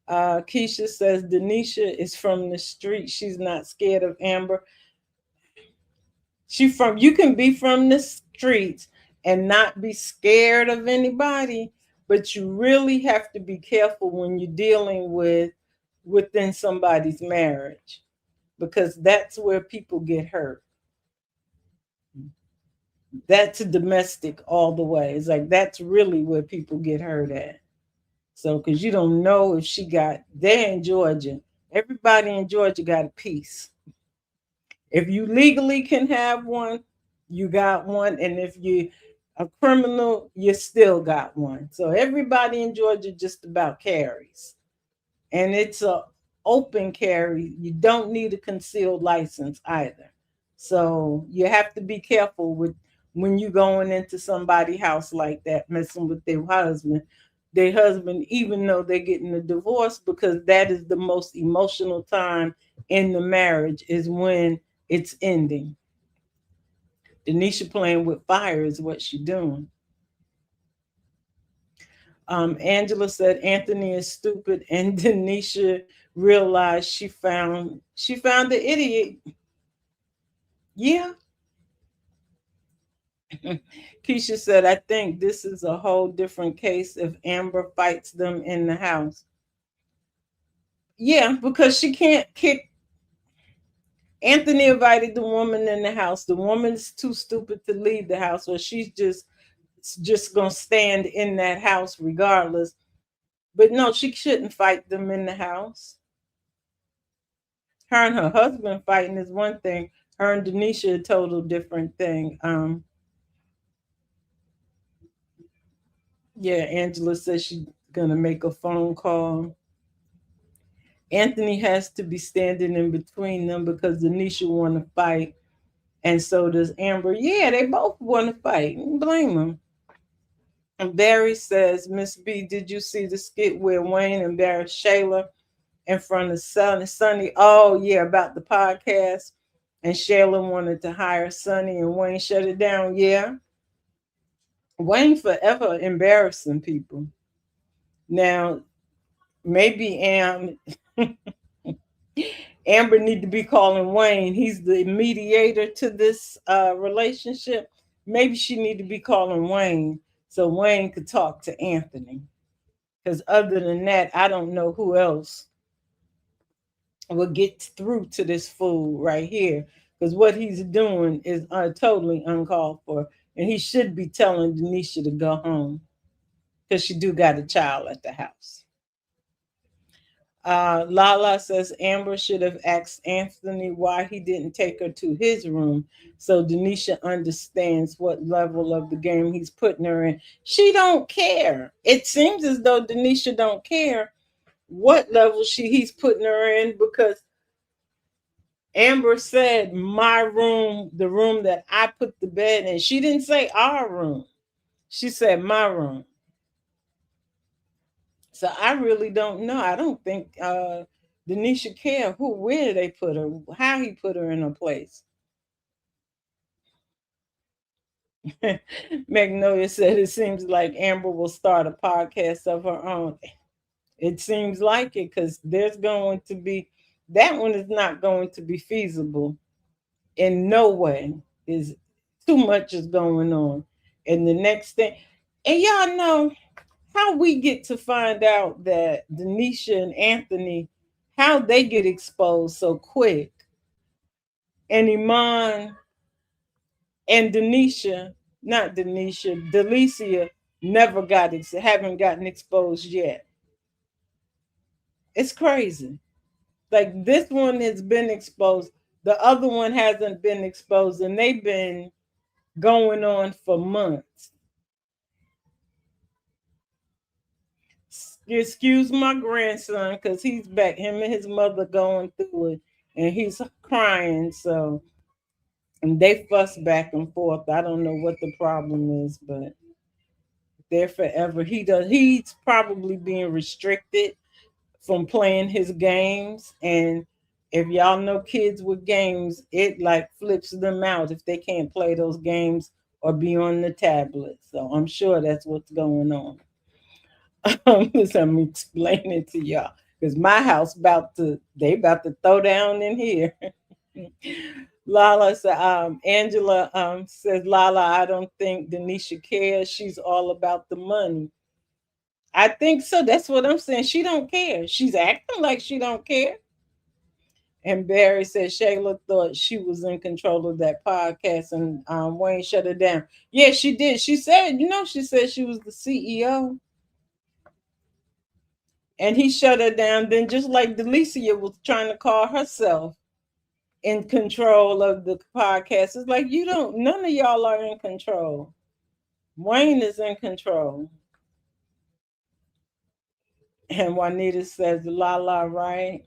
Keisha says Denisha is from the street. She's not scared of Amber. You can be from the streets and not be scared of anybody, but you really have to be careful when you're dealing with within somebody's marriage because that's where people get hurt. That's domestic all the way. It's like that's really where people get hurt at. So, because you don't know if they're in Georgia. Everybody in Georgia got a piece. If you legally can have one, you got one. And if you a criminal, you still got one. So everybody in Georgia just about carries. And it's a open carry. You don't need a concealed license either. So you have to be careful with when you going into somebody's house like that, messing with their husband, even though they're getting a divorce, because that is the most emotional time in the marriage is when it's ending. Denisha playing with fire is what she's doing. Angela said Anthony is stupid, and Denisha realized she found the idiot. Yeah. Keisha said, I think this is a whole different case if Amber fights them in the house. Yeah, because she can't kick. Anthony invited the woman in the house. The woman's too stupid to leave the house, or she's just gonna stand in that house regardless. But no, she shouldn't fight them in the house. Her and her husband fighting is one thing. Her and Denisha a total different thing. Yeah, Angela says she's gonna make a phone call. Anthony has to be standing in between them because Denisha want to fight, and so does Amber. Yeah, they both want to fight. Blame them. And Barry says, Miss B, did you see the skit where Wayne embarrassed Shayla in front of Sonny? Oh yeah, about the podcast. And Shayla wanted to hire Sonny, and Wayne shut it down. Yeah, Wayne forever embarrassing people. Now maybe Amber need to be calling Wayne. He's the mediator to this relationship. Maybe she need to be calling Wayne so Wayne could talk to Anthony. Because other than that, I don't know who else will get through to this fool right here. Because what he's doing is totally uncalled for, and he should be telling Denisha to go home because she do got a child at the house. Lala says Amber should have asked Anthony why he didn't take her to his room so Denisha understands what level of the game he's putting her in. She don't care. It seems as though Denisha don't care what level he's putting her in because Amber said my room, the room that I put the bed in. She didn't say our room. She said my room. So I really don't know. I don't think Denisha care where they put her, how he put her in her place. Magnolia said it seems like Amber will start a podcast of her own. It seems like it because there's going to be that one is not going to be feasible in no way. Is too much is going on. And the next thing, and y'all know how we get to find out that Denisha and Anthony, how they get exposed so quick, and Iman and Delicia never haven't gotten exposed yet. It's crazy. Like this one has been exposed, the other one hasn't been exposed, and they've been going on for months. Excuse my grandson because he's back. Him and his mother going through it, and he's crying. So, and they fuss back and forth. I don't know what the problem is, but they're forever. He's probably being restricted from playing his games, and If y'all know kids with games, it like flips them out if they can't play those games or be on the tablet. So I'm sure that's what's going on. So I'm explaining to y'all because my house about to throw down in here. Lala said, Angela says, Lala, I don't think Denisha cares. She's all about the money. I think so. That's what I'm saying. She don't care. She's acting like she don't care. And Barry said Shayla thought she was in control of that podcast and Wayne shut her down. Yeah, she did. She said, she said she was the CEO and he shut her down. Then just like Delicia was trying to call herself in control of the podcast. It's like none of y'all are in control. Wayne is in control. And Juanita says, la la, right?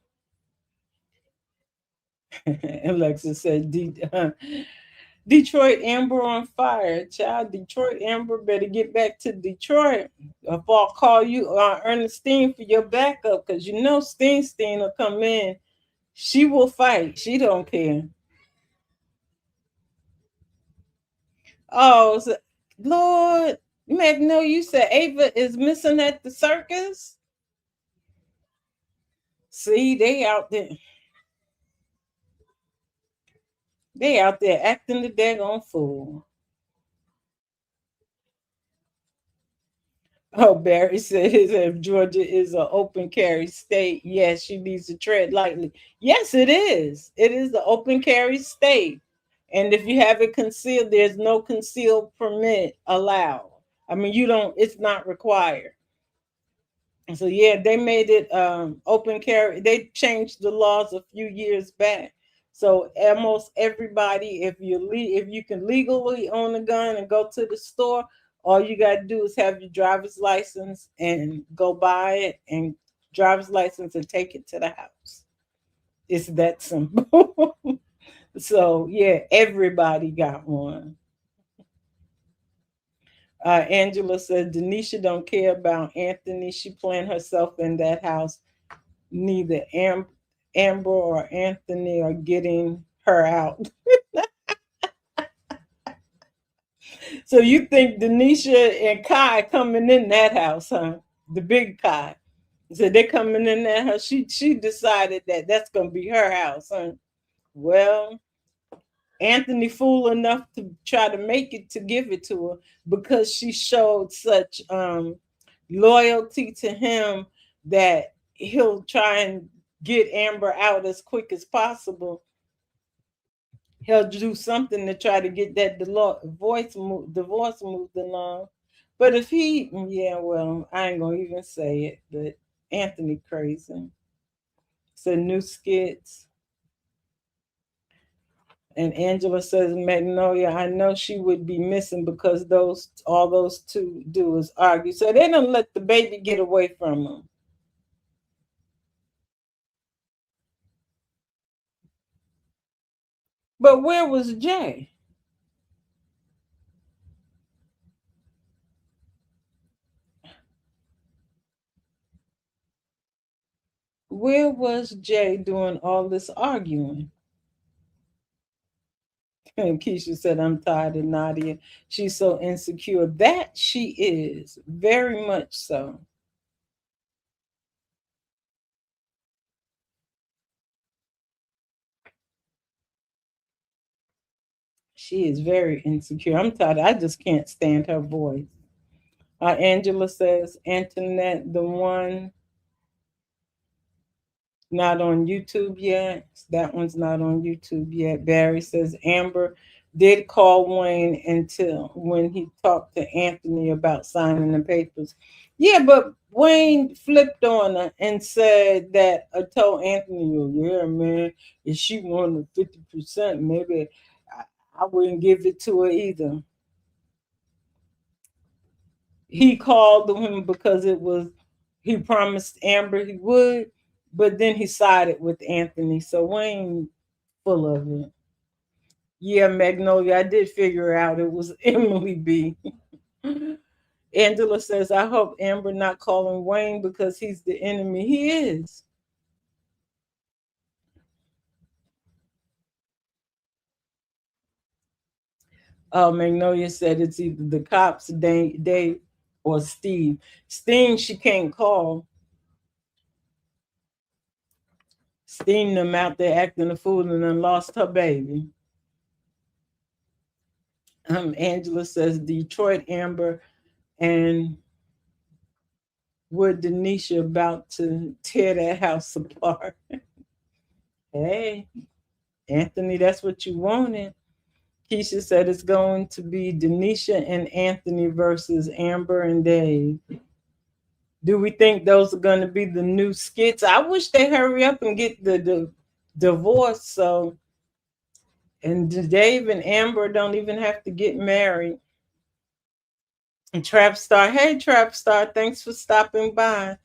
And Alexa said, Detroit Amber on fire. Child, Detroit Amber better get back to Detroit. If I'll call you Ernestine for your backup, because Steen will come in. She will fight. She don't care. Oh, Lord, Magnolia, you said Ava is missing at the circus? See, they out there. They out there acting the daggone fool. Oh, Barry says if Georgia is an open carry state, yes, she needs to tread lightly. Yes, it is. It is the open carry state. And if you have it concealed, there's no concealed permit allowed. I mean, it's not required. So yeah, they made it open carry. They changed the laws a few years back. So almost everybody, if you can legally own a gun and go to the store, all you got to do is have your driver's license and go buy it and driver's license and take it to the house. It's that simple. So yeah, everybody got one. Angela said Denisha don't care about Anthony. She planned herself in that house. Neither Amber or Anthony are getting her out. So you think Denisha and Kai coming in that house, huh? The big Kai. So they're coming in that house. She decided that that's gonna be her house, huh? Well, Anthony fool enough to try to make it to give it to her because she showed such loyalty to him that he'll try and get Amber out as quick as possible. He'll do something to try to get that divorce moved along. But if yeah, well, I ain't gonna even say it. But Anthony crazy. So new skits. And Angela says, Magnolia, I know she would be missing because all those two do is argue. So they don't let the baby get away from them. But where was Jay? Where was Jay doing all this arguing? And Keisha said, I'm tired of Nadia. She's so insecure. That she is, very much so. She is very insecure. I'm tired. I just can't stand her voice. Angela says, Antoinette, the one not on YouTube yet. That one's not on YouTube yet. Barry says Amber did call Wayne until when he talked to Anthony about signing the papers. Yeah, but Wayne flipped on her and said that I told Anthony, oh, yeah, man, if she wanted 50%, maybe I wouldn't give it to her either. He called him because he promised Amber he would, but then he sided with Anthony. So Wayne full of it. Yeah, Magnolia, I did figure out it was Emily B. Angela says, I hope Amber not calling Wayne because he's the enemy. He is. Magnolia said it's either the cops, Dave, or Steve. Steen, she can't call. Steen them out there acting a fool and then lost her baby. Angela says Detroit Amber and Wood Denisha about to tear that house apart. Hey, Anthony, that's what you wanted. Keisha said it's going to be Denisha and Anthony versus Amber and Dave. Do we think those are going to be the new skits? I wish they hurry up and get the divorce. So, and Dave and Amber don't even have to get married. And Trap Star, hey Trap Star, thanks for stopping by.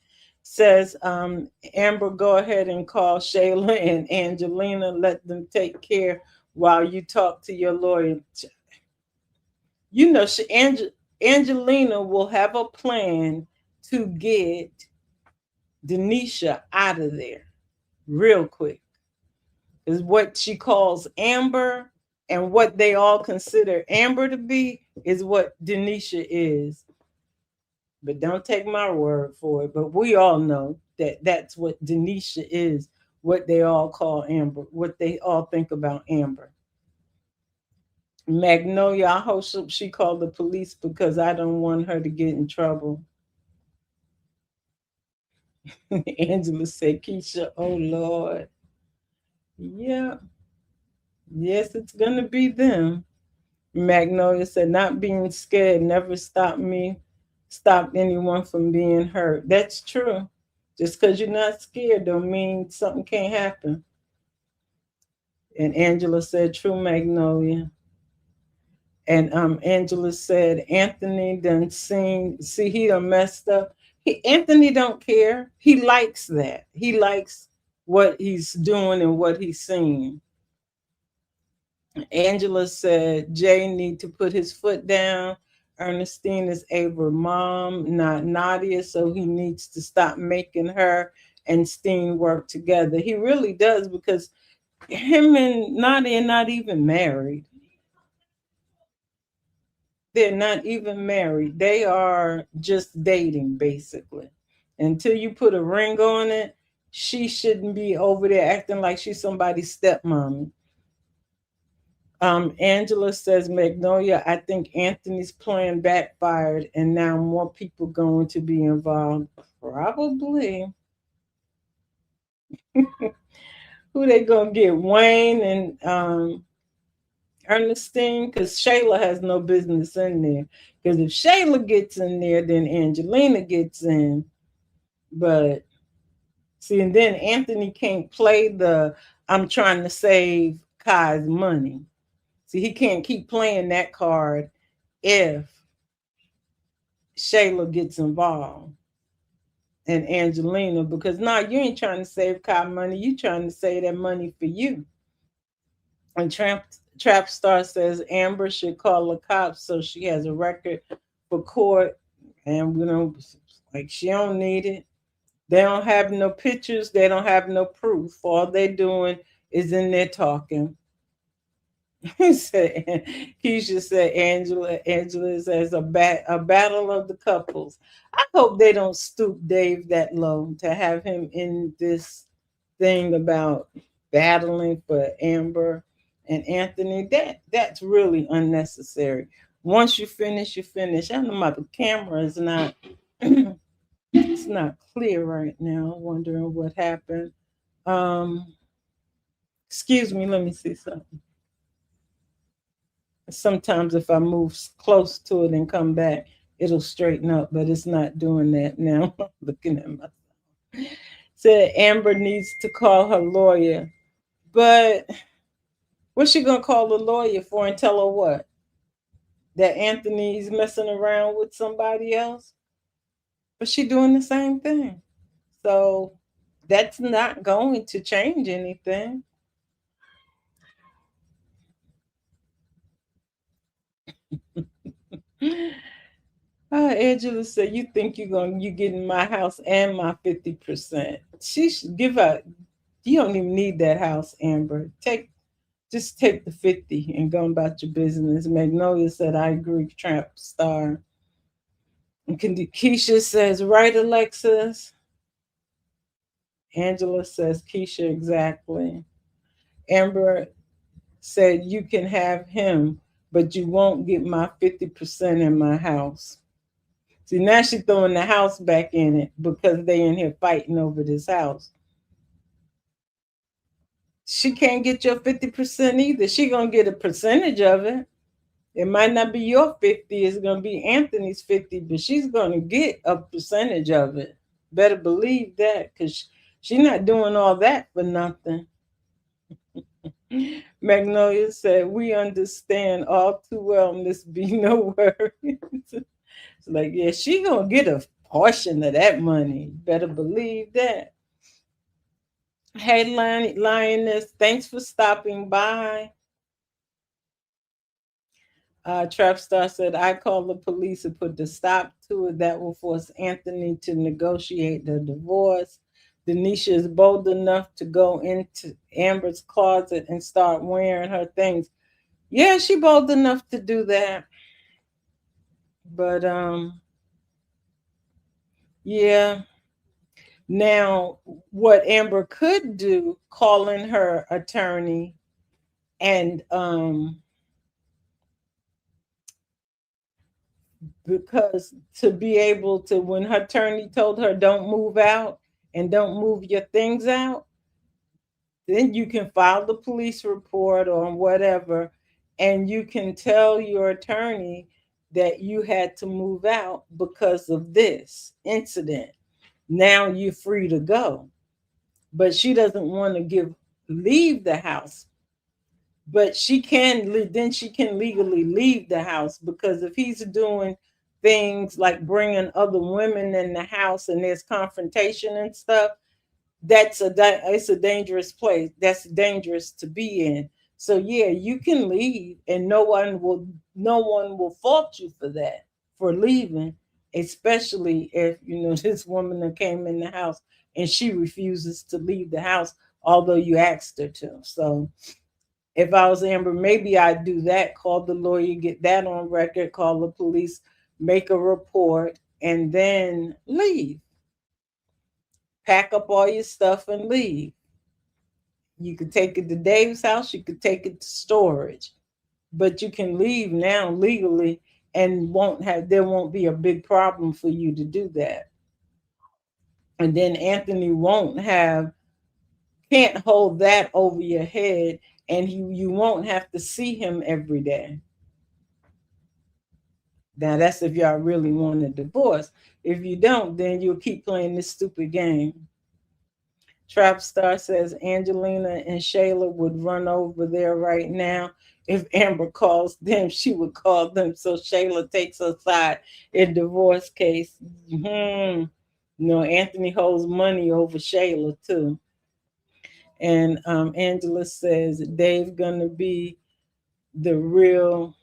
Says Amber, go ahead and call Shayla and Angelina. Let them take care while you talk to your lawyer. You know, Angelina will have a plan to get Denisha out of there real quick. Is what she calls Amber, and what they all consider Amber to be is what Denisha is. But don't take my word for it. But we all know that that's what Denisha is, what they all call Amber, what they all think about Amber. Magnolia, I hope she called the police because I don't want her to get in trouble. Angela said, Keisha, oh Lord. Yeah. Yes, it's going to be them. Magnolia said, not being scared never stopped anyone from being hurt. That's true. Just because you're not scared don't mean something can't happen. And Angela said, true, Magnolia. And Angela said, Anthony done see he done messed up. Anthony don't care. He likes that. He likes what he's doing and what he's seeing. Angela said, Jay need to put his foot down. Ernestine is Abra's mom, not Nadia, so he needs to stop making her and Steen work together. He really does, because him and Nadia are not even married. They're not even married. They are just dating, basically. Until you put a ring on it, she shouldn't be over there acting like she's somebody's stepmom. Angela says, Magnolia, I think Anthony's plan backfired and now more people going to be involved. Probably. Who they going to get? Wayne and Ernestine? Because Shayla has no business in there. Because if Shayla gets in there, then Angelina gets in. But see, and then Anthony can't play the I'm trying to save Kai's money. See, he can't keep playing that card if Shayla gets involved and Angelina, because now you ain't trying to save Kai money, you trying to save that money for you. And Trap Star says Amber should call the cops so she has a record for court, and like she don't need it. They don't have no pictures, they don't have no proof. All they doing is in there talking. Keisha said Angela says a battle of the couples. I hope they don't stoop Dave that low to have him in this thing about battling for Amber and Anthony. That's really unnecessary. Once you finish, you finish. I know my camera is not it's not clear right now. Wondering what happened. Excuse me, let me see something. Sometimes if I move close to it and come back, it'll straighten up, but it's not doing that now. I'm looking at myself. Said Amber needs to call her lawyer. But what's she gonna call the lawyer for and tell her what? That Anthony's messing around with somebody else? But she doing the same thing. So that's not going to change anything. Angela said, "You think you getting my house and my 50%? She should give out. You don't even need that house, Amber. Just take the 50 and go about your business. Magnolia said, I agree, Trap Star. And Keisha says, right, Alexis. Angela says, Keisha, exactly. Amber said, you can have him, but you won't get my 50% in my house. See, now she's throwing the house back in it because they in here fighting over this house. She can't get your 50% either. She gonna get a percentage of it. It might not be your 50, it's gonna be Anthony's 50, but she's gonna get a percentage of it. Better believe that, because she's not doing all that for nothing. Magnolia said, we understand all too well, Miss B, no worries. It's like, yeah, she gonna get a portion of that money. Better believe that. Hey, Lioness, thanks for stopping by. Trapstar said, I called the police and put the stop to it. That will force Anthony to negotiate the divorce. Denisha is bold enough to go into Amber's closet and start wearing her things. Yeah, she bold enough to do that. But yeah. Now, what Amber could do, calling her attorney and because to be able to, when her attorney told her don't move out and don't move your things out, then you can file the police report or whatever, and you can tell your attorney that you had to move out because of this incident. Now you're free to go. But she doesn't want to leave the house, but she can legally leave the house, because if he's doing things like bringing other women in the house and there's confrontation and stuff, it's a dangerous place. That's dangerous to be in. So yeah, you can leave and no one will fault you for that, for leaving, especially if this woman that came in the house and she refuses to leave the house although you asked her to. So if I was Amber, maybe I'd do that. Call the lawyer, get that on record, call the police, make a report, and then leave. Pack up all your stuff and leave. You could take it to Dave's house, you could take it to storage, but you can leave now legally, and there won't be a big problem for you to do that. And then Anthony can't hold that over your head, and you won't have to see him every day. Now that's if y'all really want a divorce. If you don't, then you'll keep playing this stupid game. Trapstar says Angelina and Shayla would run over there right now. If Amber calls them, she would call them. So Shayla takes her side in divorce case. Anthony holds money over Shayla too. And Angela says Dave's gonna be the real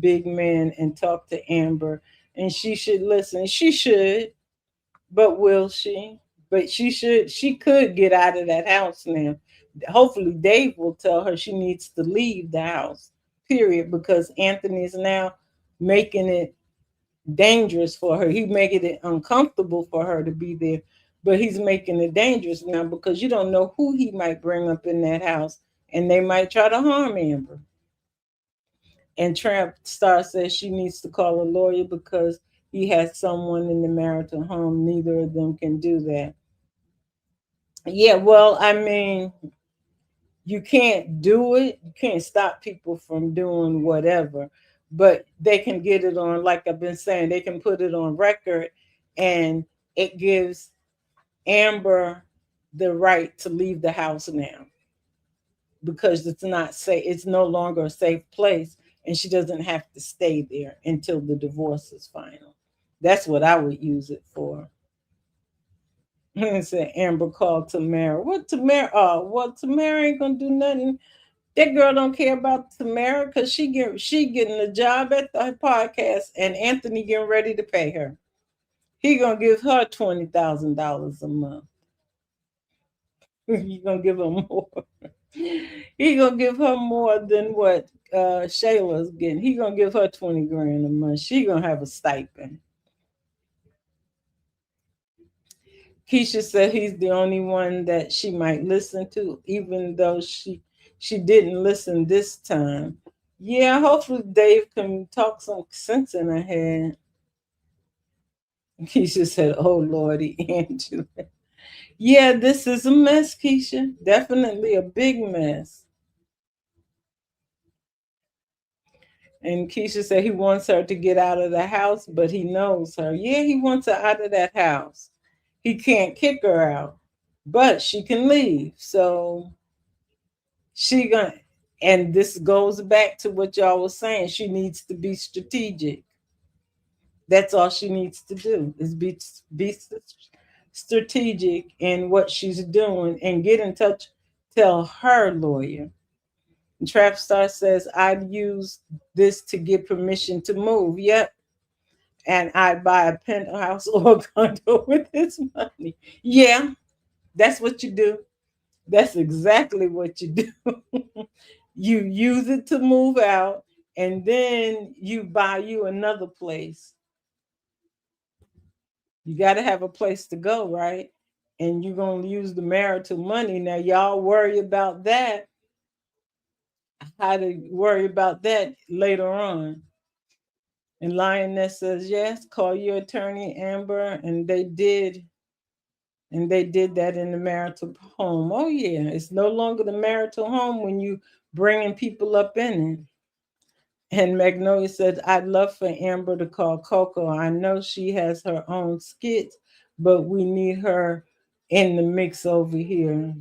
big man and talk to Amber, and she should listen. She should, but will she? But she could get out of that house now. Hopefully Dave will tell her she needs to leave the house, period, because Anthony is now making it dangerous for her. He's making it uncomfortable for her to be there, but he's making it dangerous now because you don't know who he might bring up in that house, and they might try to harm Amber. And Tramp Star says she needs to call a lawyer because he has someone in the marital home. Neither of them can do that. Yeah, well, I mean, you can't do it. You can't stop people from doing whatever, but they can get it on, like I've been saying, they can put it on record, and it gives Amber the right to leave the house now because it's not safe. It's no longer a safe place, and she doesn't have to stay there until the divorce is final. That's what I would use it for. And said Amber called Tamara. What Tamara? Oh, well, Tamara ain't gonna do nothing. That girl don't care about Tamara because she getting a job at the podcast, and Anthony getting ready to pay her. He gonna give her $20,000 a month. He gonna give her more. He gonna give her more than what Shayla's getting. He gonna give her 20 grand a month. She gonna have a stipend. Keisha said he's the only one that she might listen to, even though she didn't listen this time. Yeah, hopefully Dave can talk some sense in her head. Keisha said, "Oh Lordy, Angela." Yeah, this is a mess, Keisha. Definitely a big mess. And Keisha said he wants her to get out of the house, but he knows her. Yeah, he wants her out of that house. He can't kick her out, but she can leave. So she gonna, and this goes back to what y'all was saying. She needs to be strategic. That's all she needs to do is be strategic in what she's doing and get in touch. Tell her lawyer. And Trap Star says I'd use this to get permission to move. Yep, and I'd buy a penthouse or a condo with his money. Yeah, that's what you do. That's exactly what you do. You use it to move out, and then you buy you another place. You got to have a place to go, right? And you're going to use the marital money. Now, y'all worry about that, how to worry about that later on. And Lioness says, yes, call your attorney, Amber. And they did that in the marital home. Oh, yeah. It's no longer the marital home when you bringing people up in it. And Magnolia said, I'd love for Amber to call Coco. I know she has her own skits, but we need her in the mix over here.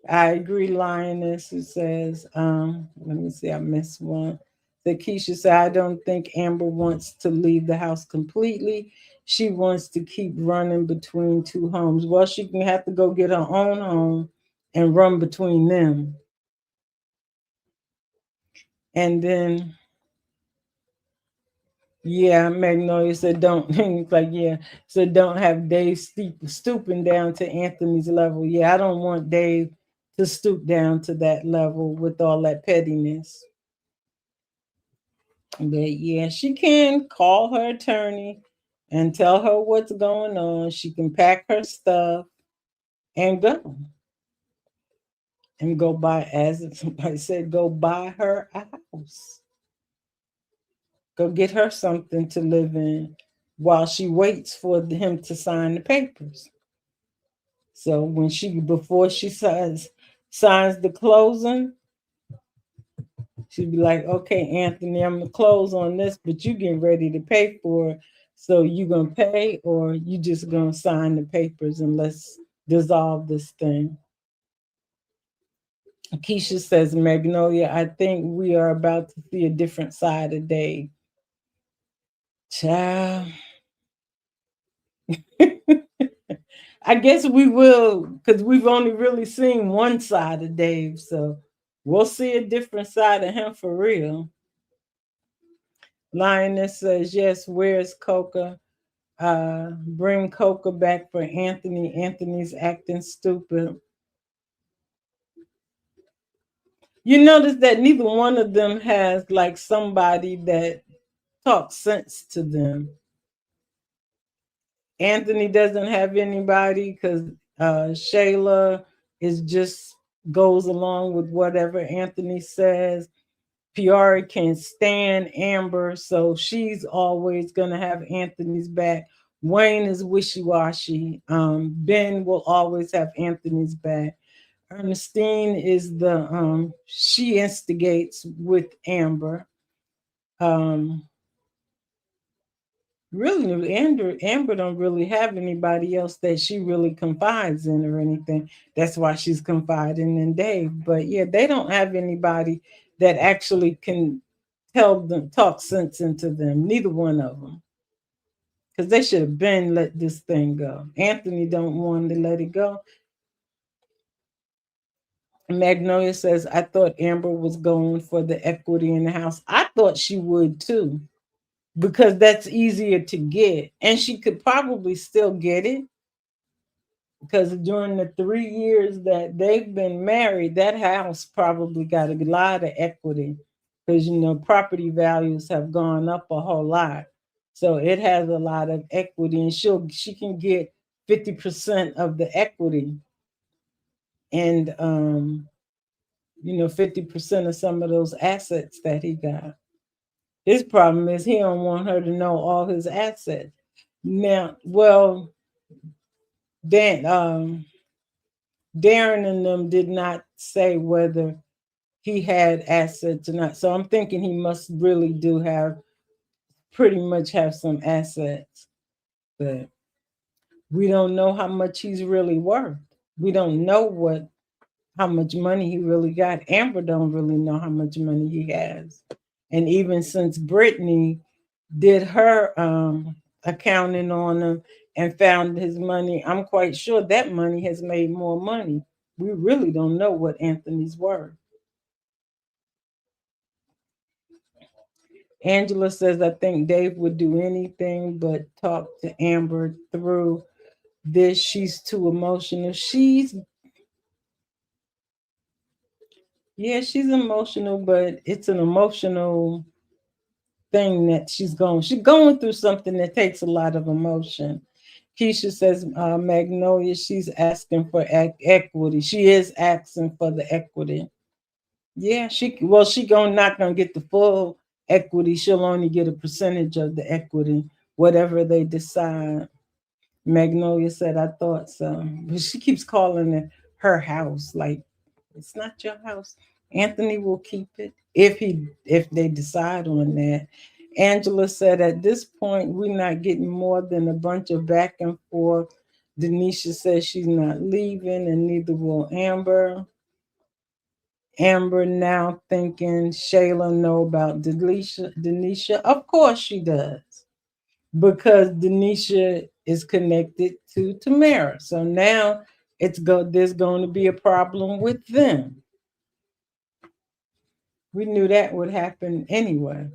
I agree, Lioness, who says, let me see, I missed one. That Keisha said, I don't think Amber wants to leave the house completely. She wants to keep running between two homes. Well, she can have to go get her own home and run between them. And then yeah, Magnolia said don't like yeah. So don't have Dave stooping down to Anthony's level. Yeah, I don't want Dave to stoop down to that level with all that pettiness. But yeah, she can call her attorney and tell her what's going on. She can pack her stuff and go. And go buy, as somebody said, go buy her a house. Go get her something to live in while she waits for him to sign the papers. So when before she signs the closing, she'd be like, okay, Anthony, I'm gonna close on this, but you getting ready to pay for it. So you gonna pay or you just gonna sign the papers and let's dissolve this thing. Keisha says, Magnolia, I think we are about to see a different side of Dave. Child. I guess we will, because we've only really seen one side of Dave. So we'll see a different side of him for real. Lioness says, yes, where's Coca? Bring Coca back for Anthony. Anthony's acting stupid. You notice that neither one of them has like somebody that talks sense to them. Anthony doesn't have anybody because Shayla is just goes along with whatever Anthony says. Piari can't stand Amber, so she's always gonna have Anthony's back. Wayne is wishy-washy. Ben will always have Anthony's back. Ernestine is the she instigates with Amber. Um, really Amber don't really have anybody else that she really confides in or anything. That's why she's confiding in Dave. But yeah, they don't have anybody that actually can tell them talk sense into them. Neither one of them. Because they should have been let this thing go. Anthony don't want to let it go. Magnolia says, I thought Amber was going for the equity in the house. I thought she would too, because that's easier to get. And she could probably still get it. because during the 3 years that they've been married, that house probably got a lot of equity because property values have gone up a whole lot. So it has a lot of equity, and she can get 50% of the equity, and 50% of some of those assets that he got. His problem is he don't want her to know all his assets. Now, well, Dan, Darren and them did not say whether he had assets or not. So I'm thinking he must really do have pretty much have some assets, but we don't know how much he's really worth. We don't know what how much money he really got. Amber don't really know how much money he has. And even since Brittany did her accounting on him and found his money, I'm quite sure that money has made more money. We really don't know what Anthony's worth. Angela says, I think Dave would do anything but talk to Amber through this. She's too emotional. She's emotional, but it's an emotional thing that she's going through something that takes a lot of emotion. Keisha says, Magnolia, she's asking for equity. She is asking for the equity. Yeah, she not gonna get the full equity. She'll only get a percentage of the equity, whatever they decide. Magnolia said, I thought so. But she keeps calling it her house. Like, it's not your house. Anthony will keep it if they decide on that. Angela said, at this point, we're not getting more than a bunch of back and forth. Denisha says she's not leaving, and neither will Amber. Amber now thinking Shayla know about Denisha. Of course she does, because Denisha is connected to Tamara. So now there's going to be a problem with them. We knew that would happen anyway.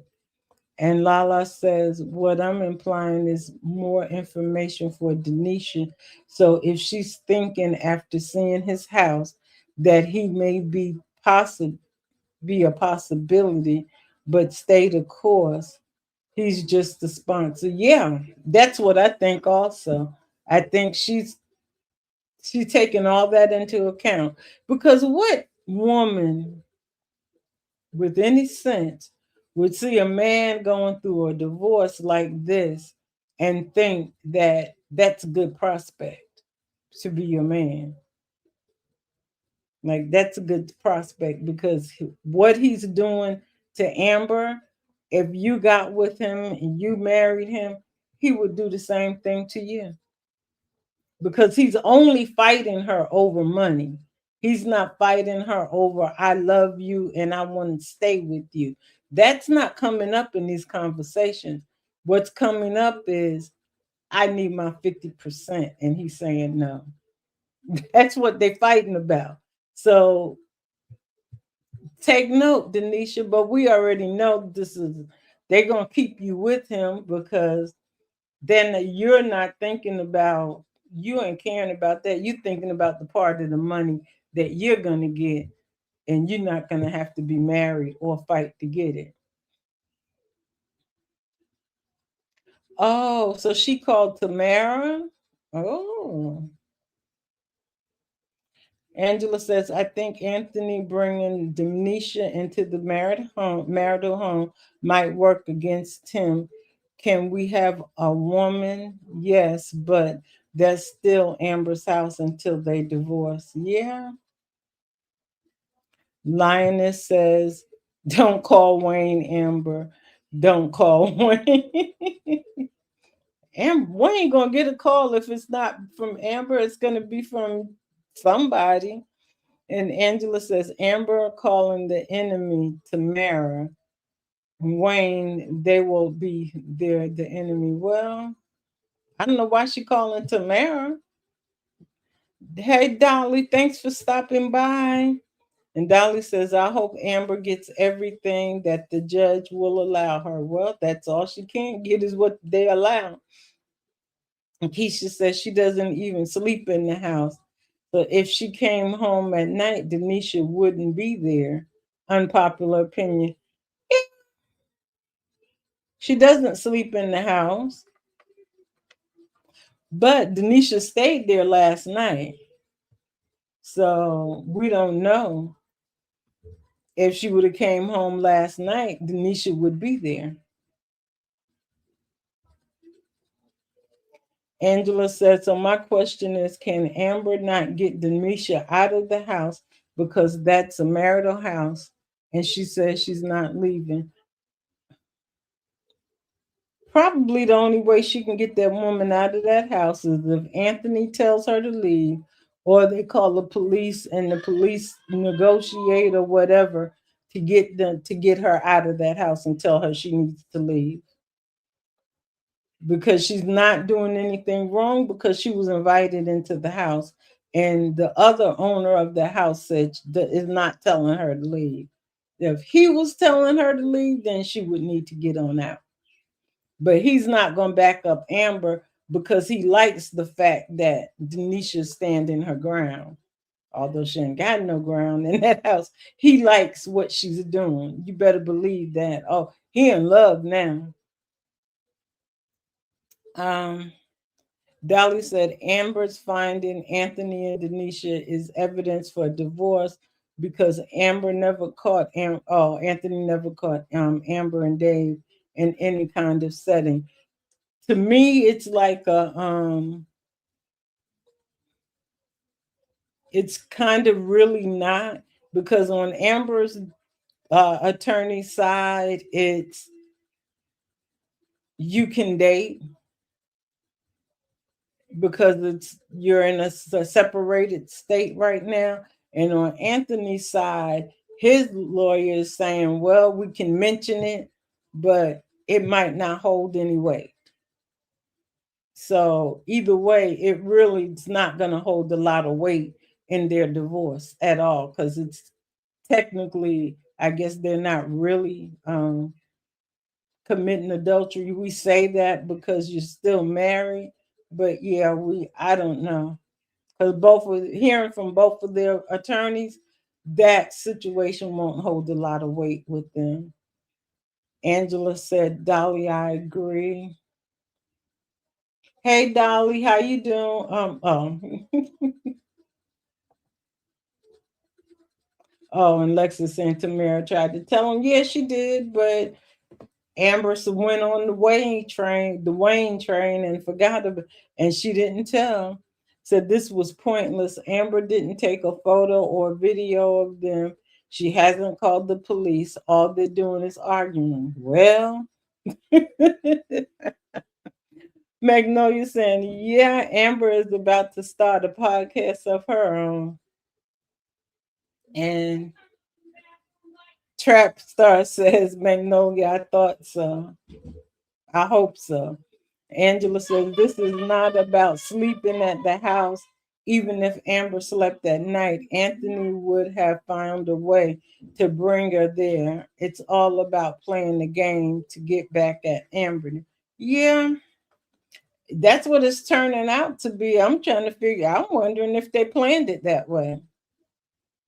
And Lala says, what I'm implying is more information for Denisha. So if she's thinking after seeing his house that he may be a possibility, but stay the course, he's just the sponsor. Yeah, that's what I think also. I think she's taking all that into account, because what woman with any sense would see a man going through a divorce like this and think that that's a good prospect to be your man? Like, that's a good prospect, because what he's doing to Amber, if you got with him and you married him, he would do the same thing to you, because he's only fighting her over money. He's not fighting her over, I love you and I want to stay with you. That's not coming up in these conversations. What's coming up is, I need my 50%. And he's saying no. That's what they're fighting about. So take note, Denisha, but we already know they're going to keep you with him, because then you're not thinking about, you ain't caring about that. You're thinking about the part of the money that you're going to get, and you're not going to have to be married or fight to get it. Oh, so she called Tamara? Oh. Angela says, I think Anthony bringing Denisha into the marital home might work against him. Can we have a woman? Yes, but that's still Amber's house until they divorce. Yeah. Lioness says, don't call Wayne Amber. Don't call Wayne. Wayne gonna get a call. If it's not from Amber, it's gonna be from somebody. And Angela says, Amber calling the enemy Tamara. Wayne, they will be there, the enemy. Well, I don't know why she calling Tamara. Hey, Dolly, thanks for stopping by. And Dolly says, I hope Amber gets everything that the judge will allow her. Well, that's all she can get, is what they allow. And Keisha says she doesn't even sleep in the house. So if she came home at night, Denisha wouldn't be there. Unpopular opinion. She doesn't sleep in the house, but Denisha stayed there last night. So we don't know if she would have came home last night, Denisha would be there. Angela said, so my question is, can Amber not get Denisha out of the house because that's a marital house? And she says she's not leaving. Probably the only way she can get that woman out of that house is if Anthony tells her to leave, or they call the police and the police negotiate or whatever to get her out of that house and tell her she needs to leave. Because she's not doing anything wrong, because she was invited into the house and the other owner of the house said is not telling her to leave. If he was telling her to leave, then she would need to get on out. But he's not going to back up Amber because he likes the fact that Denisha's standing her ground. Although she ain't got no ground in that house, he likes what she's doing. You better believe that. Oh, he in love now. Dolly said Amber's finding Anthony and Denisha is evidence for divorce because Amber never caught Anthony never caught Amber and Dave in any kind of setting. To me, it's like it's kind of really not, because on Amber's attorney side, it's you can date because you're in a separated state right now. And on Anthony's side, his lawyer is saying, well, we can mention it, but it might not hold any weight. So either way, it really is not going to hold a lot of weight in their divorce at all, because it's technically, I guess they're not really committing adultery. We say that because you're still married, but yeah, I don't know, because hearing from both of their attorneys, that situation won't hold a lot of weight with them. Angela said, Dolly, I agree. Hey Dolly, how you doing? Oh, and Lexus and Tamara tried to tell him, yeah, she did, but Amber went on the Wayne train and forgot about, and she didn't tell. Said this was pointless. Amber didn't take a photo or video of them. She hasn't called the police. All they're doing is arguing. Well, Magnolia saying, yeah, Amber is about to start a podcast of her own. And Trap Star says, Magnolia, I thought so. I hope so. Angela says, this is not about sleeping at the house. Even if Amber slept at night, Anthony would have found a way to bring her there. It's all about playing the game to get back at Amber. Yeah, that's what it's turning out to be. I'm wondering if they planned it that way.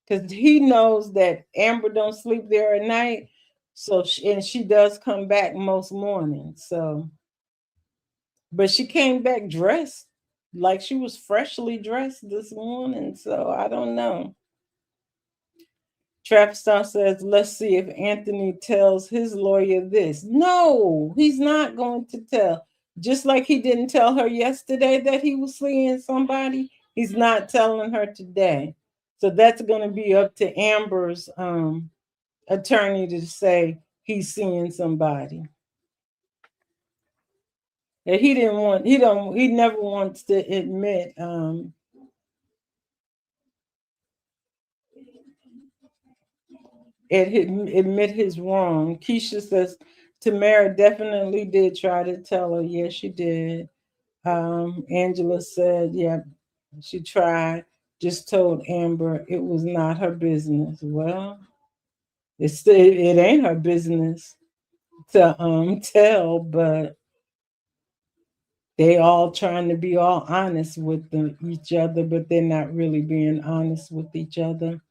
Because he knows that Amber don't sleep there at night. So, and she does come back most mornings. So, but she came back dressed like she was freshly dressed this morning. So I don't know. Trap Star says, let's see if Anthony tells his lawyer this. No, he's not going to tell. Just like he didn't tell her yesterday that he was seeing somebody, he's not telling her today. So that's going to be up to Amber's attorney to say he's seeing somebody. And he never wants to admit admit his wrong. Keisha says Tamara definitely did try to tell her. Yes, she did. Angela said, yeah, she tried. Just told Amber it was not her business. Well, it ain't her business to tell, but They all trying to be all honest with each other, but they're not really being honest with each other.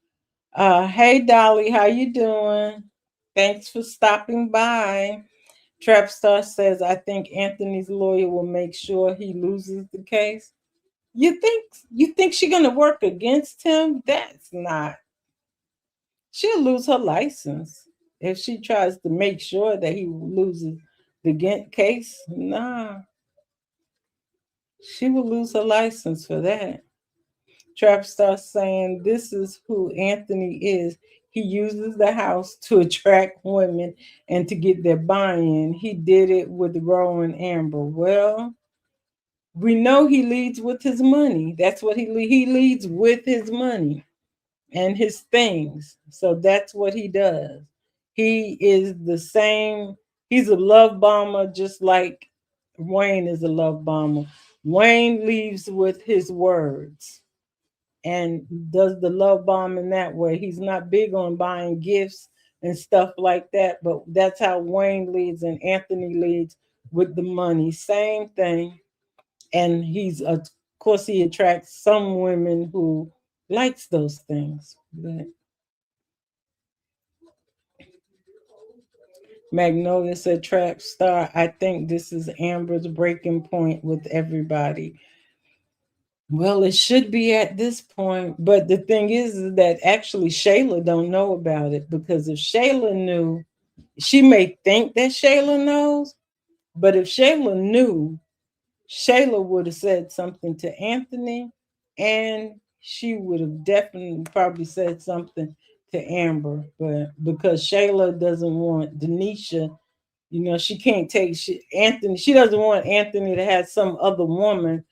Hey Dolly, how you doing? Thanks for stopping by. Trapstar says, I think Anthony's lawyer will make sure he loses the case. You think she's gonna work against him? That's not. She'll lose her license if she tries to make sure that he loses the case. Nah, she will lose her license for that. Trapstar saying this is who Anthony is. He uses the house to attract women and to get their buy-in. He did it with Roe and Amber. Well, we know he leads with his money. That's what he leads with his money and his things. So that's what he does. He is the same. He's a love bomber, just like Wayne is a love bomber. Wayne leaves with his words and does the love bomb in that way. He's not big on buying gifts and stuff like that, but that's how Wayne leads and Anthony leads with the money. Same thing. And of course he attracts some women who likes those things. But Magnolia said, Trap Star, I think this is Amber's breaking point with everybody. Well, it should be at this point. But the thing is that actually Shayla don't know about it, because if Shayla knew, she may think that Shayla knows, but if Shayla knew, Shayla would have said something to Anthony, and she would have definitely probably said something to Amber. But because Shayla doesn't want Denisha, she can't take Anthony. She doesn't want Anthony to have some other woman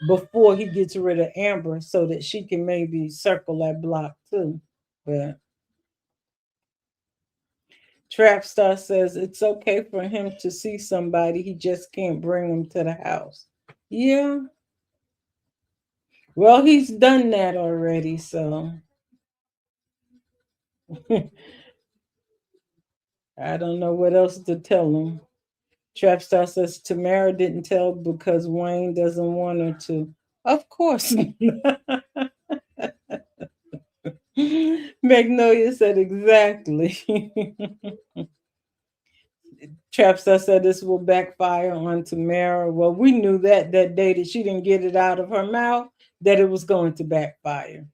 before he gets rid of Amber, so that she can maybe circle that block too. But Trapstar says it's okay for him to see somebody, he just can't bring them to the house. Yeah. Well, he's done that already, so I don't know what else to tell him. Trapstar says Tamara didn't tell because Wayne doesn't want her to. Of course. Magnolia said exactly. Trapstar said this will backfire on Tamara. Well, we knew that day that she didn't get it out of her mouth, that it was going to backfire.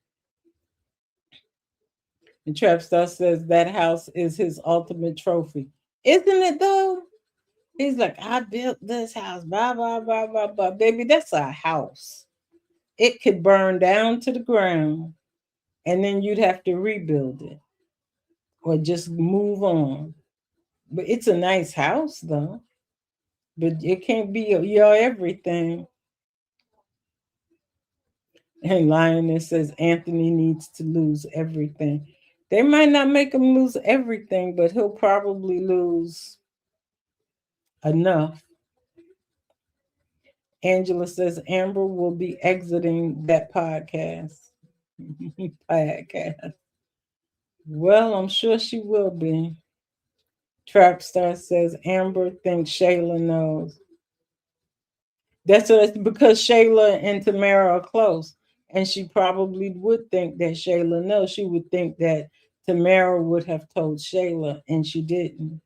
And Trapstar says that house is his ultimate trophy. Isn't it though? He's like, I built this house, blah, blah, blah, blah, blah. Baby, that's a house. It could burn down to the ground and then you'd have to rebuild it or just move on. But it's a nice house though. But it can't be your everything. And Lioness says Anthony needs to lose everything. They might not make him lose everything, but he'll probably lose enough. Angela says Amber will be exiting that podcast. Podcast. Well, I'm sure she will be. Trapstar says Amber thinks Shayla knows. That's because Shayla and Tamara are close. And she probably would think that Shayla knows. She would think that Tamara would have told Shayla, and she didn't.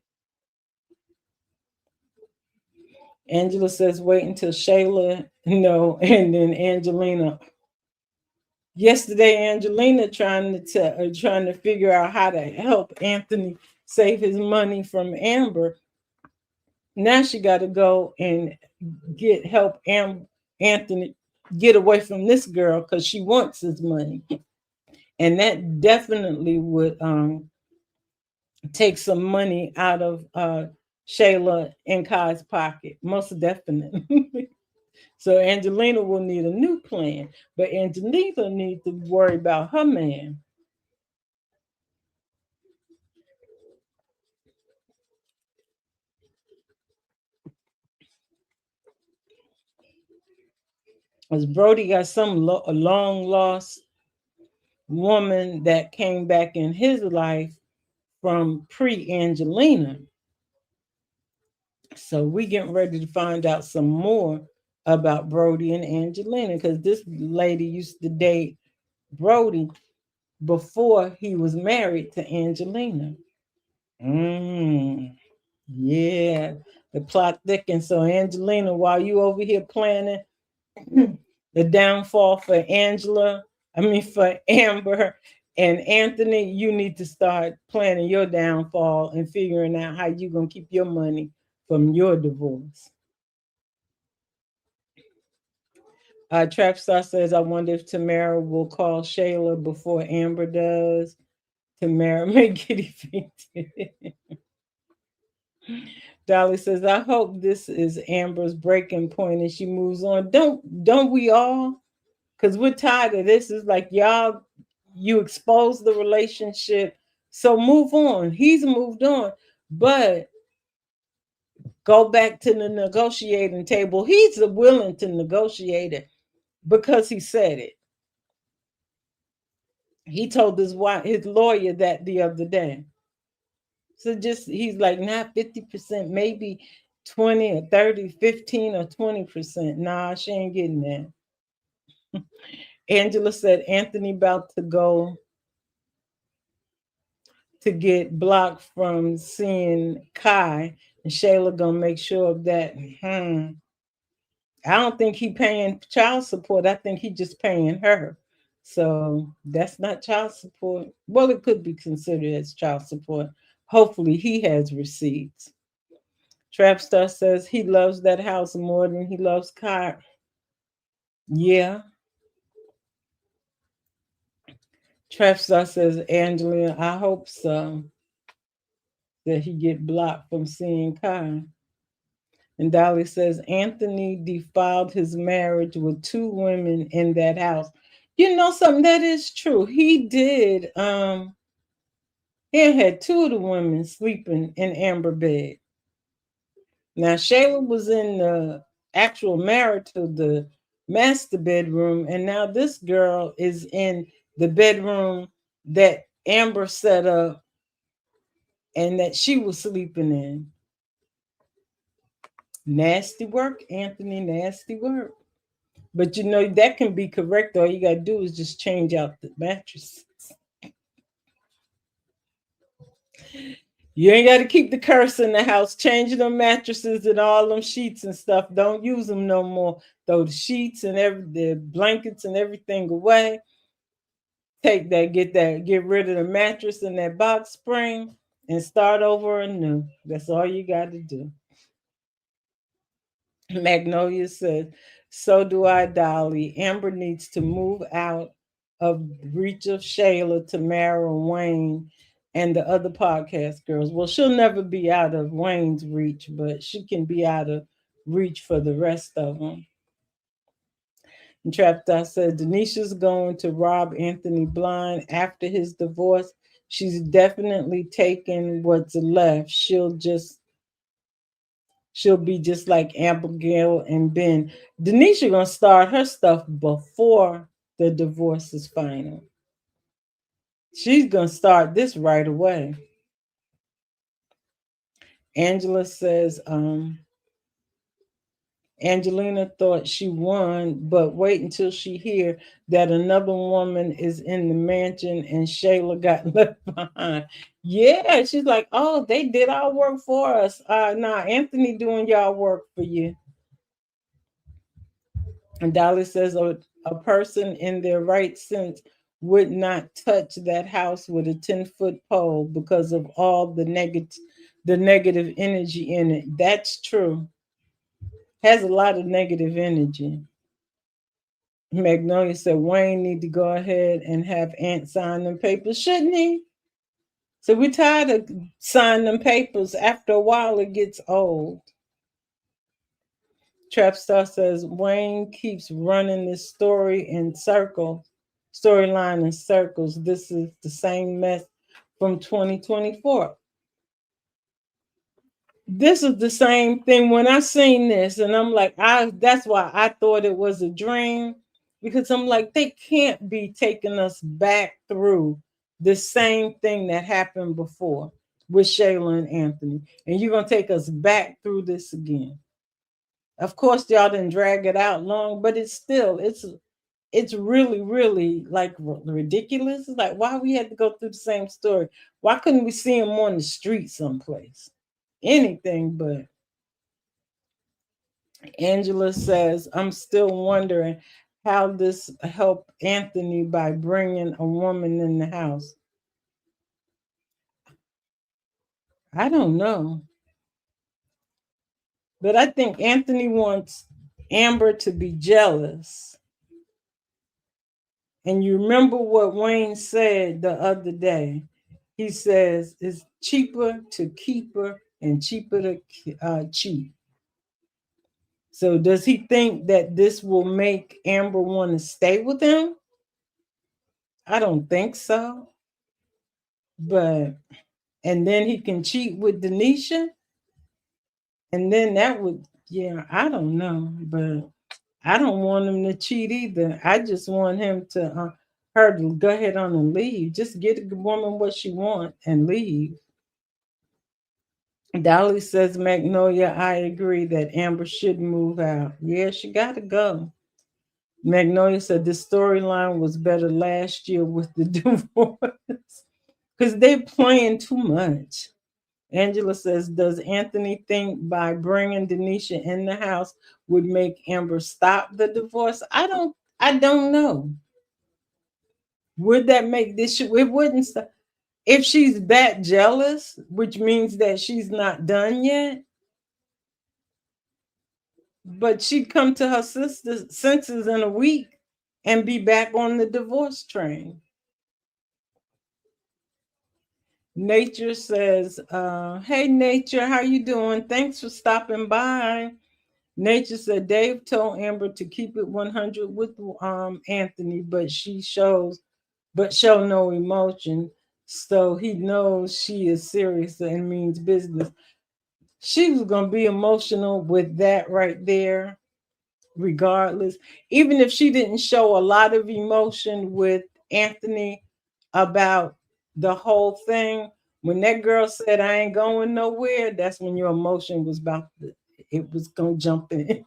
Angela says, wait until Shayla know, and then Angelina. Yesterday, Angelina trying to figure out how to help Anthony save his money from Amber. Now she got to go and help Anthony get away from this girl because she wants his money, and that definitely would take some money out of Shayla and Kai's pocket, most definitely. So Angelina will need a new plan, but Angelina needs to worry about her man. Because Brody got some long lost woman that came back in his life from pre-Angelina. So we getting ready to find out some more about Brody and Angelina, because this lady used to date Brody before he was married to Angelina. Mm, yeah, the plot thickens. So Angelina, while you over here planning the downfall for for Amber and Anthony, you need to start planning your downfall and figuring out how you're gonna keep your money from your divorce. Trapstar says, I wonder if Tamara will call Shayla before Amber does. Tamara may get evicted. Dolly says, I hope this is Amber's breaking point and she moves on. Don't we all? Because we're tired of this. It's like y'all, you expose the relationship. So move on. He's moved on. But go back to the negotiating table. He's willing to negotiate it because he said it. He told his lawyer that the other day. So just he's like, not 50%, maybe 20 or 30, 15 or 20%. Nah, she ain't getting that. Angela said Anthony about to go to get blocked from seeing Kai, and Shayla gonna make sure of that. I don't think he paying child support. I think he just paying her. So that's not child support. Well, it could be considered as child support. Hopefully, he has receipts. Trapstar says he loves that house more than he loves Kai. Yeah. Trapstar says, Angelina, I hope so. That he get blocked from seeing Kai. And Dolly says, Anthony defiled his marriage with two women in that house. You know something, that is true. He did. He had two of the women sleeping in Amber bed. Now Shayla was in the actual marital, the master bedroom, and now this girl is in the bedroom that Amber set up and that she was sleeping in. Nasty work, Anthony, nasty work. But you know, that can be correct. All you got to do is just change out the mattress. You ain't got to keep the curse in the house. Changing them mattresses and all them sheets and stuff. Don't use them no more. Throw the sheets and the blankets and everything away. Take that, get rid of the mattress and that box spring and start over anew. That's all you got to do. Magnolia says, so do I, Dolly. Amber needs to move out of reach of Shayla, Tamara, Wayne, and the other podcast girls. Well, she'll never be out of Wayne's reach, but she can be out of reach for the rest of them. And Trapta said, Denisha's going to rob Anthony blind after his divorce. She's definitely taking what's left. She'll be just like Abigail and Ben. Denisha gonna start her stuff before the divorce is final. She's gonna start this right away. Angela says, Angelina thought she won, but wait until she hear that another woman is in the mansion and Shayla got left behind. Yeah, she's like, oh, they did our work for us. Nah, Anthony doing y'all work for you. And Dolly says a person in their right sense would not touch that house with a 10-foot pole because of all the negative energy in it. That's true. Has a lot of negative energy. Magnolia said Wayne need to go ahead and have Aunt sign them papers, shouldn't he? So we're tired of signing them papers. After a while, it gets old. Trapstar says Wayne keeps running this storyline in circles. This is the same mess from 2024. This is the same thing when I seen this, and I'm like, that's why I thought it was a dream, because I'm like, they can't be taking us back through the same thing that happened before with Shayla and Anthony, and you're gonna take us back through this again. Of course, y'all didn't drag it out long, but it's really, really like ridiculous. It's like, why we had to go through the same story? Why couldn't we see him on the street someplace? Anything but. Angela says, I'm still wondering how this helped Anthony by bringing a woman in the house. I don't know. But I think Anthony wants Amber to be jealous. And you remember what Wayne said the other day? He says it's cheaper to keep her and cheaper to cheat. So does he think that this will make Amber want to stay with him? I don't think so. But and then he can cheat with Denisha, and then that would, yeah, I don't know, but I don't want him to cheat either. I just want him to her to go ahead on and leave. Just get a woman what she want and leave. Dolly says, Magnolia, I agree that Amber should move out. Yeah, she got to go. Magnolia said the storyline was better last year with the divorce because they're playing too much. Angela says, does Anthony think by bringing Denisha in the house would make Amber stop the divorce? I don't know. Would that make this? It wouldn't stop. If she's that jealous, which means that she's not done yet, but she'd come to her sister's senses in a week and be back on the divorce train. Nature says, hey Nature, how you doing? Thanks for stopping by. Nature said Dave told Amber to keep it 100 with Anthony, but show no emotion. So he knows she is serious and means business. She was gonna be emotional with that right there, regardless. Even if she didn't show a lot of emotion with Anthony about the whole thing, when that girl said I ain't going nowhere, that's when your emotion was it was gonna jump in.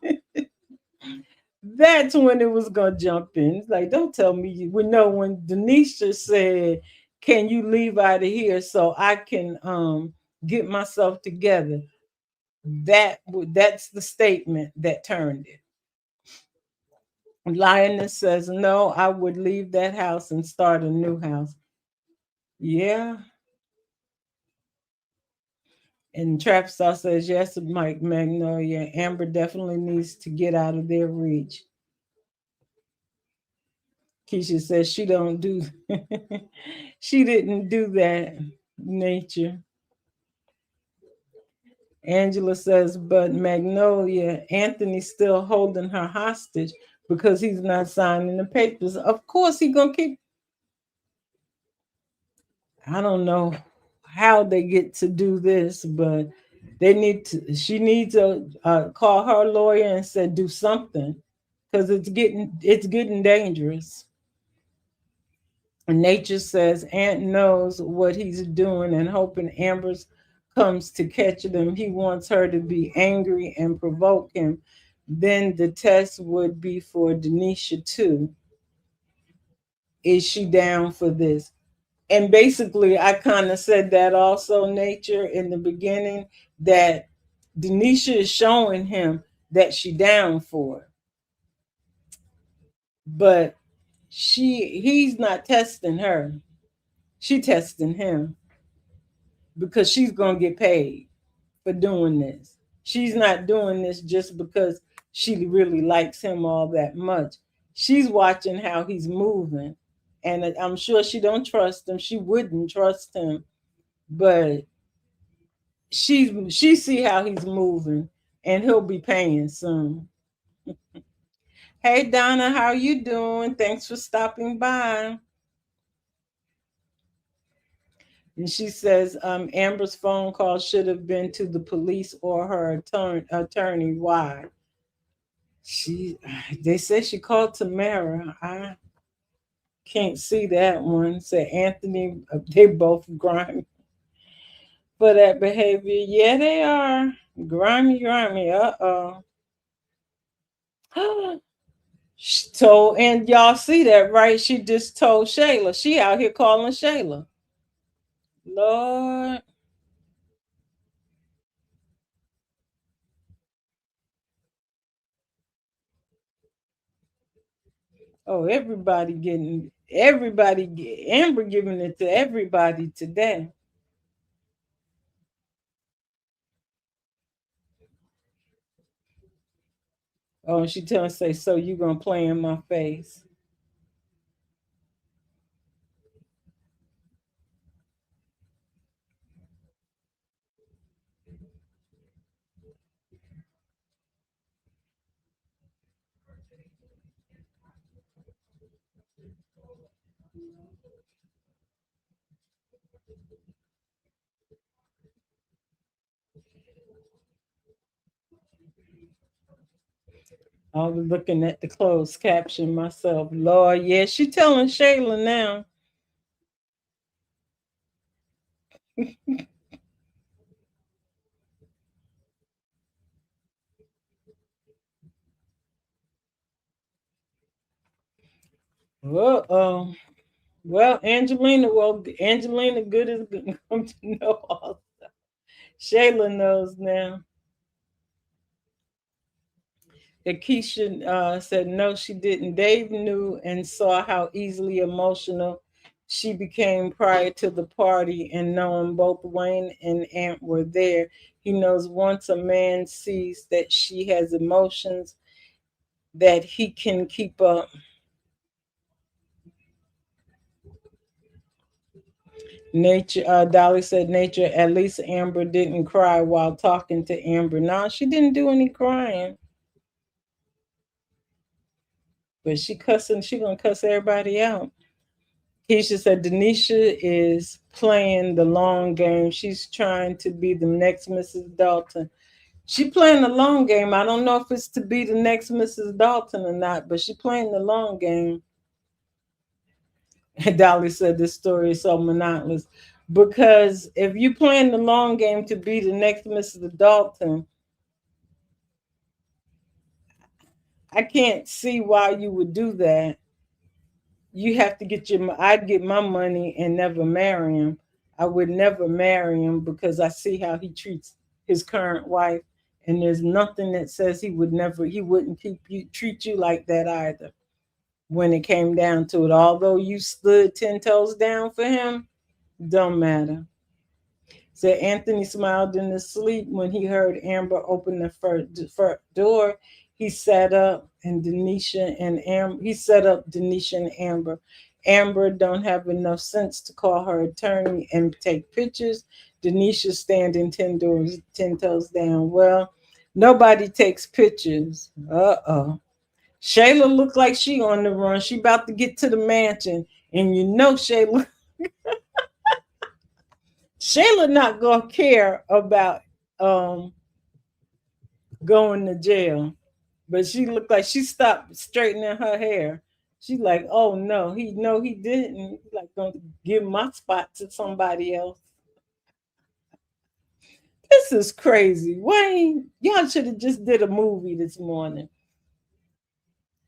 That's when it was gonna jump in. It's like, don't tell me you would know when Denisha said, can you leave out of here so I can get myself together? That's the statement that turned it. Lioness says, no, I would leave that house and start a new house. Yeah. And Trap Star says, yes, Mike Magnolia. Amber definitely needs to get out of their reach. Keisha says she don't do she didn't do that, Nature. Angela says, but Magnolia, Anthony's still holding her hostage because he's not signing the papers. Of course he's gonna keep. I don't know how they get to do this, but she needs to call her lawyer and say do something because it's getting dangerous. And Nature says Aunt knows what he's doing and hoping Amber's comes to catch them. He wants her to be angry and provoke him. Then the test would be for Denisha too. Is she down for this? And basically, I kind of said that also, Nature, in the beginning, that Denisha is showing him that she down for it. But he's not testing her. She testing him because she's gonna get paid for doing this. She's not doing this just because she really likes him all that much. She's watching how he's moving. And I'm sure she don't trust him. She wouldn't trust him, but she see how he's moving and he'll be paying soon. Hey Donna, how you doing? Thanks for stopping by. And she says Amber's phone call should have been to the police or her attorney. Why? She they say she called Tamara. I can't see that one. Say Anthony, they both grimy for that behavior. Yeah, they are grimy. Uh-oh. She told, and y'all see that, right? She just told Shayla. She out here calling Shayla. Lord. Oh, Amber giving it to everybody today. Oh, and she telling say, so you gonna play in my face. I was looking at the closed caption myself. Lord, yeah, she telling Shayla now. Uh-oh. Angelina good is going to come to know all. Shayla knows now. Keisha said no, she didn't. Dave knew and saw how easily emotional she became prior to the party, and knowing both Wayne and Aunt were there, he knows once a man sees that she has emotions that he can keep up. Nature, Dolly said, Nature, at least Amber didn't cry while talking to Amber. No, she didn't do any crying, but she gonna cuss everybody out. Keisha said Denisha is playing the long game. She's trying to be the next Mrs. Dalton. She playing the long game. I don't know if it's to be the next Mrs. Dalton or not, but she playing the long game. And Dolly said this story is so monotonous. Because if you playing the long game to be the next Mrs. Dalton, I can't see why you would do that. You have to get your, I'd get my money and never marry him. I would never marry him because I see how he treats his current wife, and there's nothing that says he wouldn't treat you like that either. When it came down to it, although you stood 10 toes down for him, don't matter. Said Anthony smiled in his sleep when he heard Amber open the front door. He sat up and Denisha and Amber. He set up Denisha and Amber. Amber don't have enough sense to call her attorney and take pictures. Denisha standing 10 toes down. Well, nobody takes pictures. Uh-oh. Shayla looked like she on the run. She about to get to the mansion. And you know Shayla not gonna care about um going to jail. But she looked like she stopped straightening her hair. She's like, oh no, he didn't. He's like gonna give my spot to somebody else. This is crazy. Wayne, y'all should have just did a movie this morning.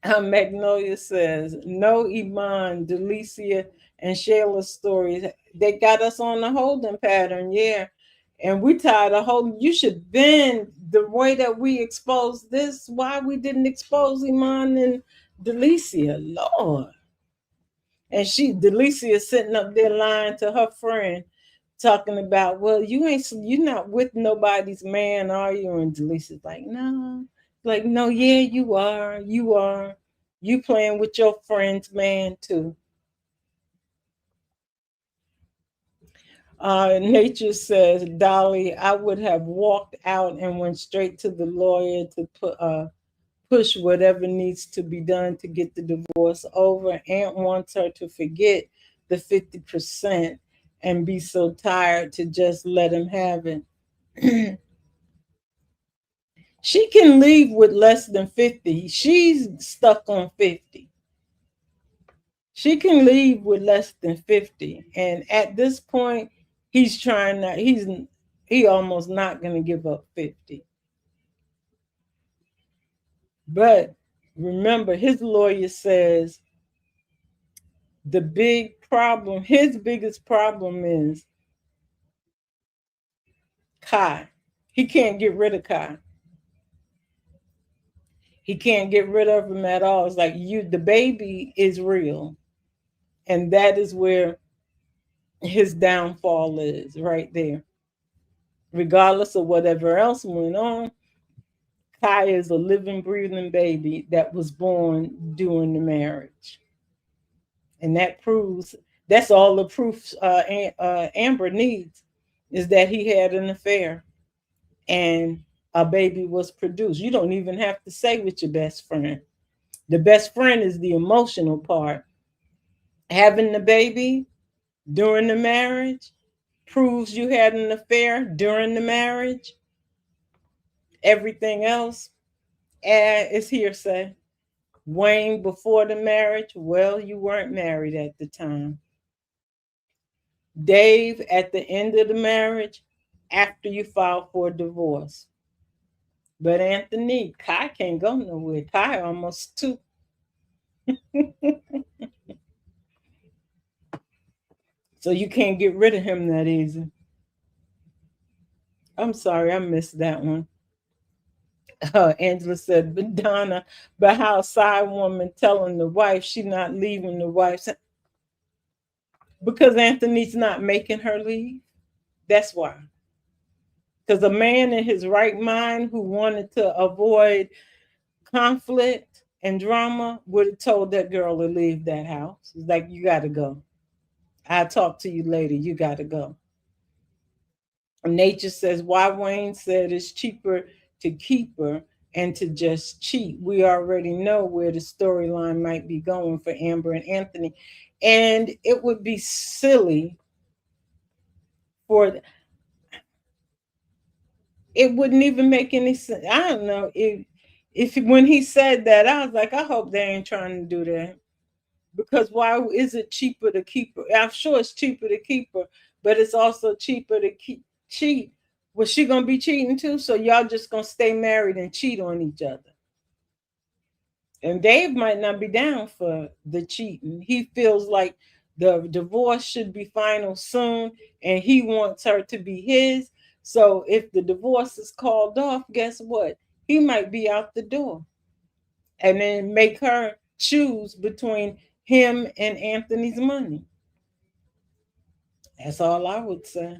Magnolia says, no, Iman, Delicia, and Shayla's stories. They got us on the holding pattern, yeah. And we tired of holding. You should bend the way that we exposed this. Why we didn't expose Iman and Delicia, Lord. And Delicia is sitting up there lying to her friend, talking about, well, you're not with nobody's man, are you? And Delicia's like, no, yeah, you are. You playing with your friend's man too. Nature says, Dolly, I would have walked out and went straight to the lawyer to push whatever needs to be done to get the divorce over. Aunt wants her to forget the 50% and be so tired to just let him have it. She can leave with less than 50. She's stuck on 50. She can leave with less than 50. And at this point, he almost not gonna give up 50. But Remember, his lawyer says the big problem, his biggest problem is Kai. He can't get rid of Kai. He can't get rid of him at all. It's like the baby is real. And that is where his downfall is, right there. Regardless of whatever else went on, Kai is a living, breathing baby that was born during the marriage. And that proves, that's all the proof Amber needs, is that he had an affair and a baby was produced. You don't even have to say with your best friend. The best friend is the emotional part. Having the baby during the marriage proves you had an affair during the marriage. Everything else is hearsay. Wayne before the marriage, well, you weren't married at the time. Dave at the end of the marriage, after you filed for divorce. But Anthony, Kai can't go nowhere. Kai almost two. So you can't get rid of him that easy. I'm sorry, I missed that one. Angela said, but Donna, but how a side woman telling the wife she not leaving the wife because Anthony's not making her leave. That's why. Because a man in his right mind who wanted to avoid conflict and drama would have told that girl to leave that house. It's like, you got to go. I'll talk to you later. You got to go. Nature says, why Wayne said it's cheaper to keep her and to just cheat. We already know where the storyline might be going for Amber and Anthony. And it would be silly for, it wouldn't even make any sense. I don't know if when he said that, I was like, I hope they ain't trying to do that. Because why is it cheaper to keep her? I'm sure it's cheaper to keep her, but it's also cheaper to cheat. Was she gonna be cheating too? So y'all just gonna stay married and cheat on each other? And Dave might not be down for the cheating. He feels like the divorce should be final soon, and he wants her to be his. So if the divorce is called off, guess what? He might be out the door, and then make her choose between him and Anthony's money. That's all I would say.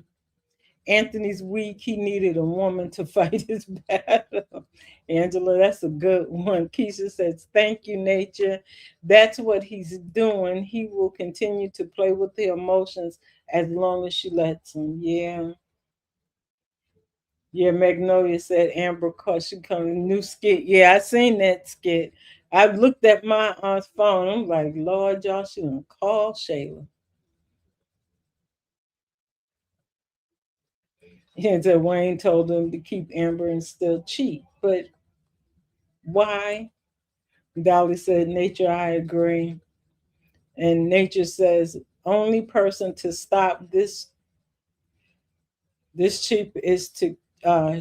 Anthony's weak. He needed a woman to fight his battle. Angela, that's a good one. Keisha says, thank you, nature. That's what he's doing. He will continue to play with the emotions as long as she lets him. Yeah. Yeah, Magnolia said Amber cause she coming new skit. Yeah, I seen that skit. I looked at my phone. I'm like, Lord, y'all should have called Shayla. And said Wayne told them to keep Amber and still cheat. But why? Dolly said, nature, I agree. And nature says, only person to stop this cheap is to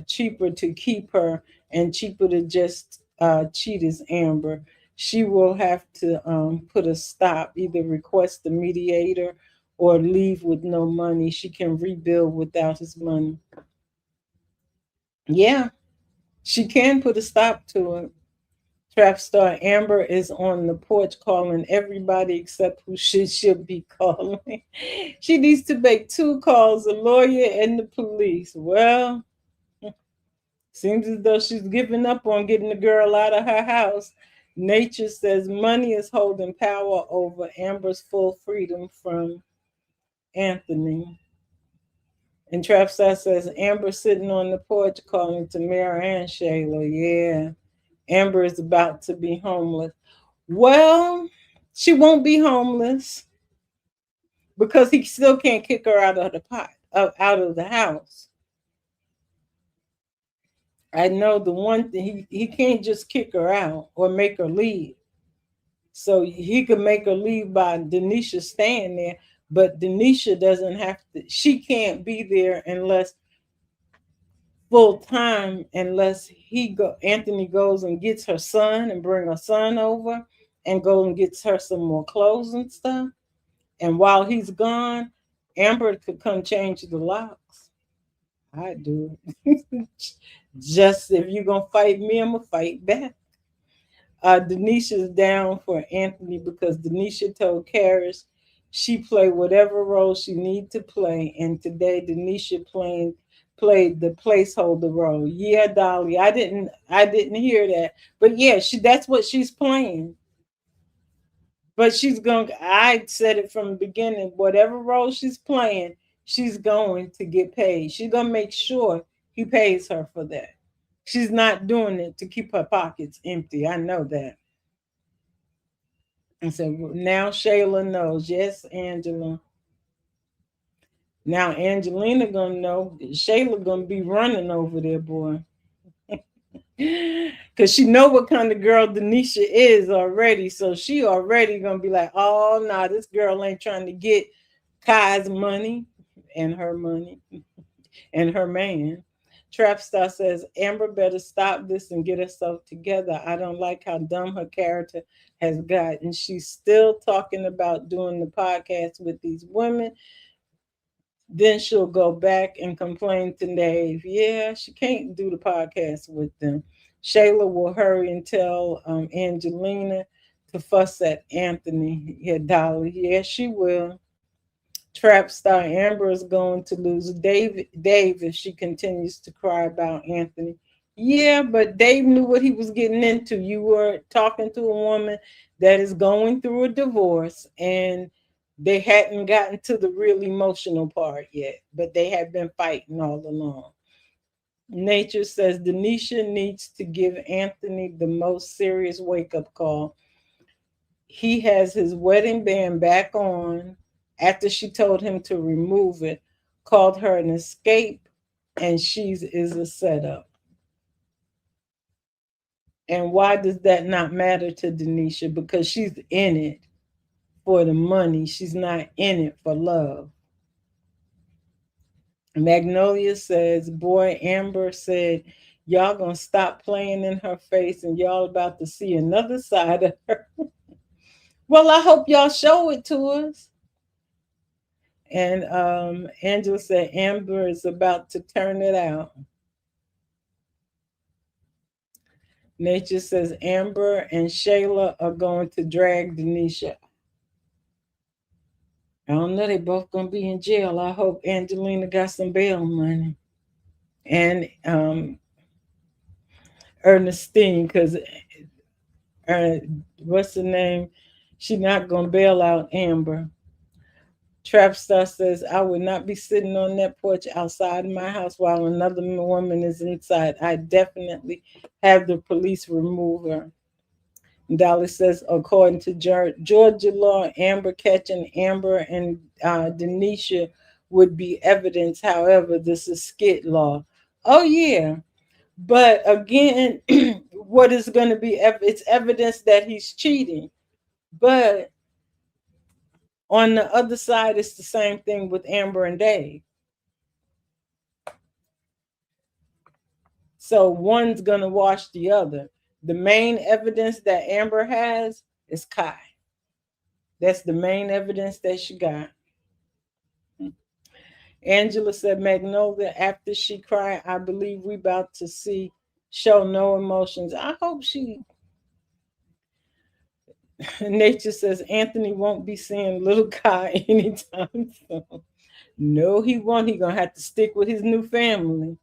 cheaper to keep her and cheaper to just cheat is Amber. She will have to put a stop, either request a mediator or leave with no money. She can rebuild without his money. Yeah, she can put a stop to it. Trap star Amber is on the porch calling everybody except who she should be calling. She needs to make two calls, a lawyer and the police. Well, seems as though she's giving up on getting the girl out of her house. Nature says money is holding power over Amber's full freedom from Anthony. And Trapstar says Amber sitting on the porch calling Tamara and Shayla. Yeah, Amber is about to be homeless. Well, she won't be homeless because he still can't kick her out of the pot, out of the house. I know the one thing he can't just kick her out or make her leave. So he could make her leave by Denisha staying there, but Denisha doesn't have to. She can't be there unless full time unless Anthony goes and gets her son and bring her son over and go and gets her some more clothes and stuff. And while he's gone, Amber could come change the locks. I do it. Just if you're gonna fight me, I'm gonna fight back. Denisha's down for Anthony because Denisha told Karis she play whatever role she need to play, and today Denisha played the placeholder role. Yeah, Dolly, I didn't hear that, but yeah, that's what she's playing. But she's going. I said it from the beginning. Whatever role she's playing, she's going to get paid. She's gonna make sure he pays her for that. She's not doing it to keep her pockets empty. I know that. And so now Shayla knows. Yes, Angela. Now Angelina gonna know. Shayla gonna be running over there, boy. Cause she know what kind of girl Denisha is already. So she already gonna be like, oh no, nah, this girl ain't trying to get Kai's money and her money and her man. Trapstar says Amber better stop this and get herself together. I don't like how dumb her character has gotten. She's still talking about doing the podcast with these women. Then she'll go back and complain to Dave. Yeah, she can't do the podcast with them. Shayla will hurry and tell Angelina to fuss at Anthony. Yeah, Dolly. Yeah, she will. Trap star Amber is going to lose Dave if she continues to cry about Anthony. Yeah, but Dave knew what he was getting into. You were talking to a woman that is going through a divorce, and they hadn't gotten to the real emotional part yet, but they had been fighting all along. Nature says Denisha needs to give Anthony the most serious wake up call. He has his wedding band back on after she told him to remove it, called her an escape, and she's is a setup. And why does that not matter to Denisha? Because she's in it for the money. She's not in it for love. Magnolia says, boy, Amber said, y'all gonna stop playing in her face and y'all about to see another side of her. Well, I hope y'all show it to us. And Angela said Amber is about to turn it out. Nature says Amber and Shayla are going to drag Denisha. I don't know, they both gonna be in jail. I hope Angelina got some bail money. And Ernestine, because what's the name? She's not gonna bail out Amber. Trapstar says, I would not be sitting on that porch outside of my house while another woman is inside. I definitely have the police remove her. Dolly says, according to Georgia law, Amber catching Amber and Denisha would be evidence. However, this is skit law. Oh, yeah. But again, what is going to be? It's evidence that he's cheating. But on the other side, it's the same thing with Amber and Dave. So one's going to wash the other. The main evidence that Amber has is Kai. That's the main evidence that she got. Angela said, Magnolia, after she cried, I believe we about to see show no emotions. I hope she. Nature says Anthony won't be seeing little Kai anytime soon. No, he won't. He gonna have to stick with his new family.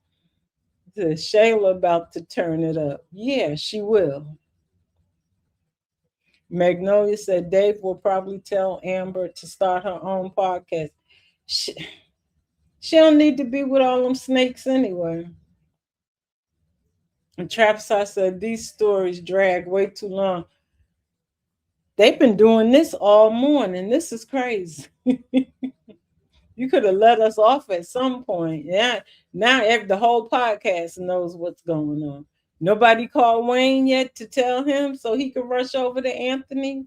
Shayla about to turn it up. Yeah, she will. Magnolia said Dave will probably tell Amber to start her own podcast. She don't need to be with all them snakes anyway. And Trapstar said these stories drag way too long. They've been doing this all morning. This is crazy. You could have let us off at some point. Yeah. Now the whole podcast knows what's going on. Nobody called Wayne yet to tell him so he could rush over to Anthony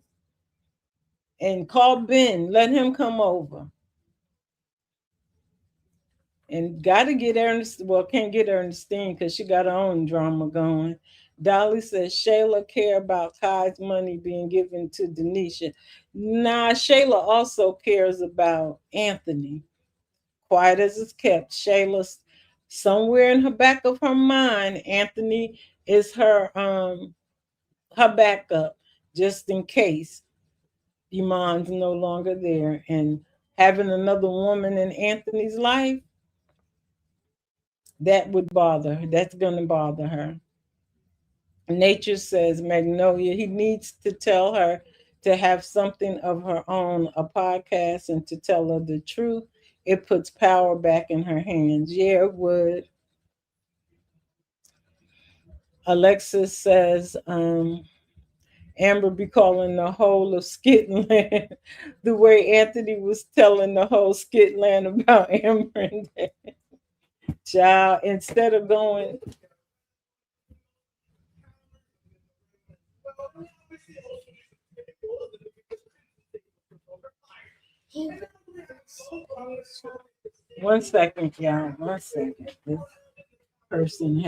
and call Ben. Let him come over. And got to get Ernest. Well, can't get Ernestine because she got her own drama going. Dolly says Shayla care about Kai's money being given to Denisha. Nah, Shayla also cares about Anthony. Quiet as it's kept, Shayla's somewhere in her back of her mind. Anthony is her backup, just in case Iman's no longer there. And having another woman in Anthony's life, that would bother her. That's going to bother her. Nature says, Magnolia, he needs to tell her to have something of her own, a podcast, and to tell her the truth. It puts power back in her hands. Yeah, it would. Alexis says, Amber be calling the whole of Skitland the way Anthony was telling the whole Skitland about Amber and that. Child, instead of going, one second, y'all, 1 second. This person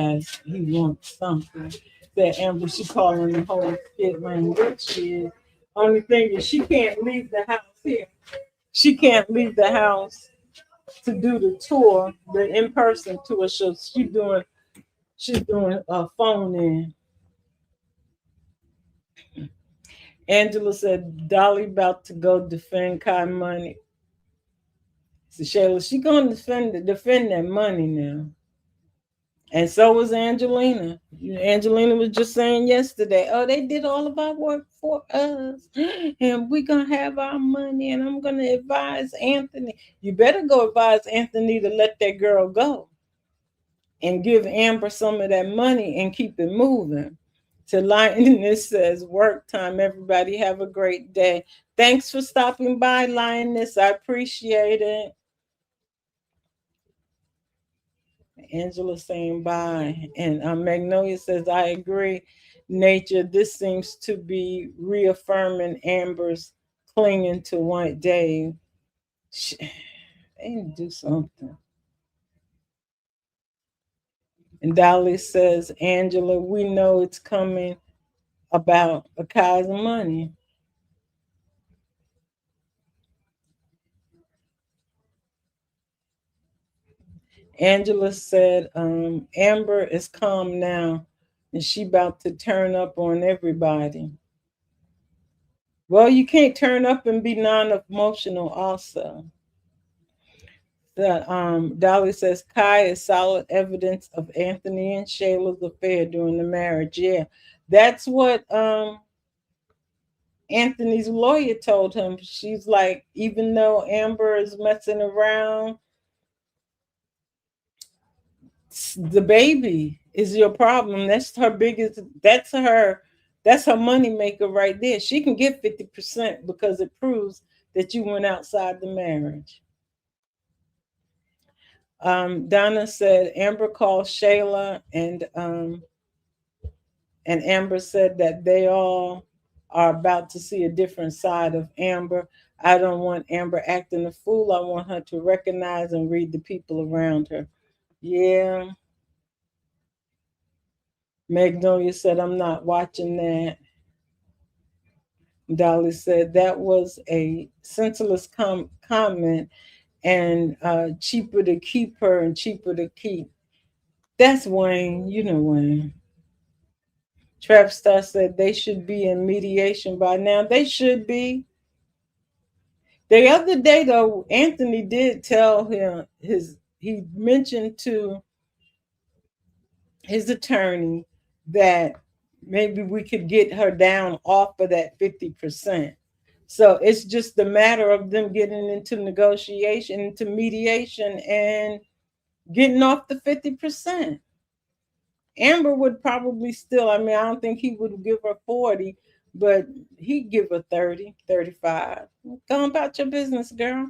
he wants something. That Amber, she calling the whole Skitland rich is. Only thing is she can't leave the house here. She can't leave the house to do the tour, the in-person tour. So she's doing a phone in. Angela said Dolly about to go defend Kai money. So Shayla, she gonna defend that money now. And so was Angelina. Angelina was just saying yesterday, oh, they did all of our work for us. And we're going to have our money. And I'm going to advise Anthony. You better go advise Anthony to let that girl go. And give Amber some of that money and keep it moving. To Lioness says, work time. Everybody have a great day. Thanks for stopping by, Lioness. I appreciate it. Angela saying bye. And Magnolia says, I agree. Nature, this seems to be reaffirming Amber's clinging to White Dave. They need to do something. And Dolly says, Angela, we know it's coming about Akai's money. Angela said, Amber is calm now and she about to turn up on everybody. Well, you can't turn up and be non-emotional also. Dolly says Kai is solid evidence of Anthony and Shayla's affair during the marriage. Yeah, that's what Anthony's lawyer told him. She's like, even though Amber is messing around, the baby is your problem. That's her biggest. That's her money maker right there. She can get 50% because it proves that you went outside the marriage. Donna said Amber called Shayla and Amber said that they all are about to see a different side of Amber. I don't want Amber acting a fool. I want her to recognize and read the people around her. Yeah. Magnolia said, I'm not watching that. Dolly said that was a senseless comment and cheaper to keep her and cheaper to keep. That's Wayne. You know Wayne. Trapstar said they should be in mediation by now. They should be. The other day, though, Anthony did tell him he mentioned to his attorney that maybe we could get her down off of that 50%. So it's just a matter of them getting into negotiation, into mediation, and getting off the 50%. Amber would probably still, I mean, I don't think he would give her 40, but he'd give her 30, 35. Go about your business, girl.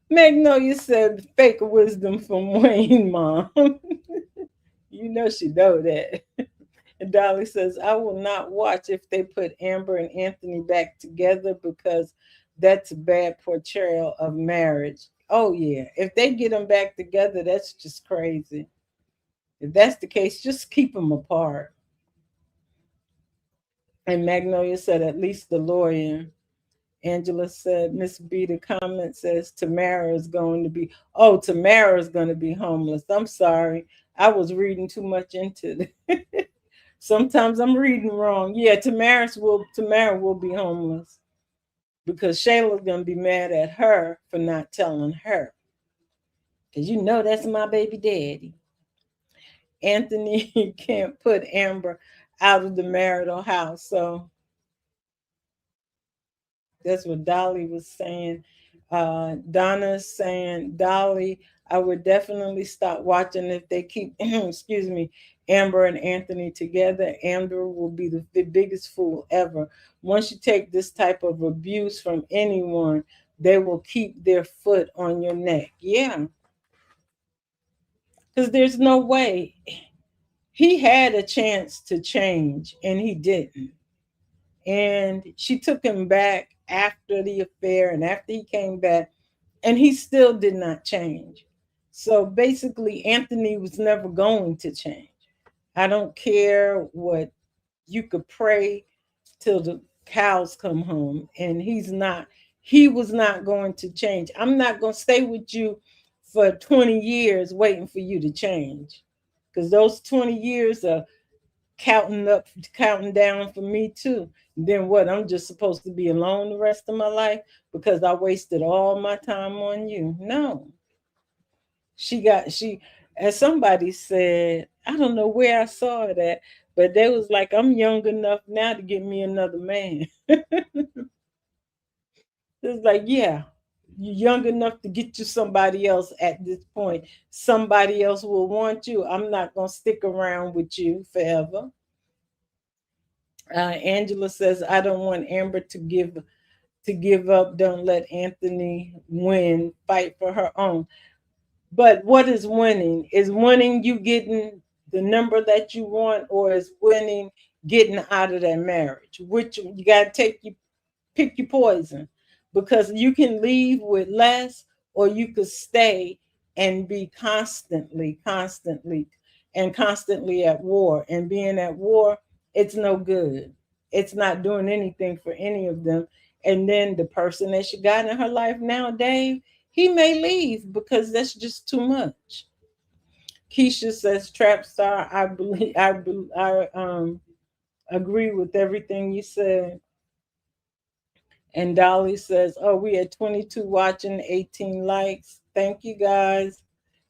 Magnolia said fake wisdom from Wayne, mom. You know she know that. And Dolly says, I will not watch if they put Amber and Anthony back together because That's a bad portrayal of marriage. Oh yeah, if they get them back together, that's just crazy. If that's the case, just keep them apart. And Magnolia said, at least the lawyer. Angela said, Miss B, the comment says Tamara is going to be, oh, Tamara is going to be homeless. I'm sorry. I was reading too much into it. Sometimes I'm reading wrong. Yeah, Tamara will be homeless because Shayla's going to be mad at her for not telling her. Because you know that's my baby daddy. Anthony can't put Amber out of the marital house. So that's what Dolly was saying. Donna's saying, Dolly, I would definitely stop watching if they keep, excuse me, Amber and Anthony together. Amber will be the biggest fool ever. Once you take this type of abuse from anyone, they will keep their foot on your neck. Yeah, because there's no way. He had a chance to change and he didn't. And she took him back after the affair and after he came back, and he still did not change. So basically, Anthony was never going to change. I don't care what you could pray till the cows come home, and he was not going to change. I'm not going to stay with you for 20 years waiting for you to change, because those 20 years are counting down for me too. Then what? I'm just supposed to be alone the rest of my life because I wasted all my time on you? No. She as somebody said, I don't know where I saw it at, but they was like, I'm young enough now to get me another man. It's like, yeah, you're young enough to get you somebody else at this point. Somebody else will want you. I'm not gonna stick around with you forever. Angela says, I don't want Amber to give up. Don't let Anthony win. Fight for her own. But what is winning? Is winning you getting the number that you want, or is winning getting out of that marriage? Which you gotta pick your poison, because you can leave with less, or you could stay and be constantly at war. And being at war, it's no good. It's not doing anything for any of them. And then the person that she got in her life now, Dave, he may leave because that's just too much. Keisha says, "Trap star, I agree with everything you said." And Dolly says, "Oh, we had 22 watching, 18 likes. Thank you guys.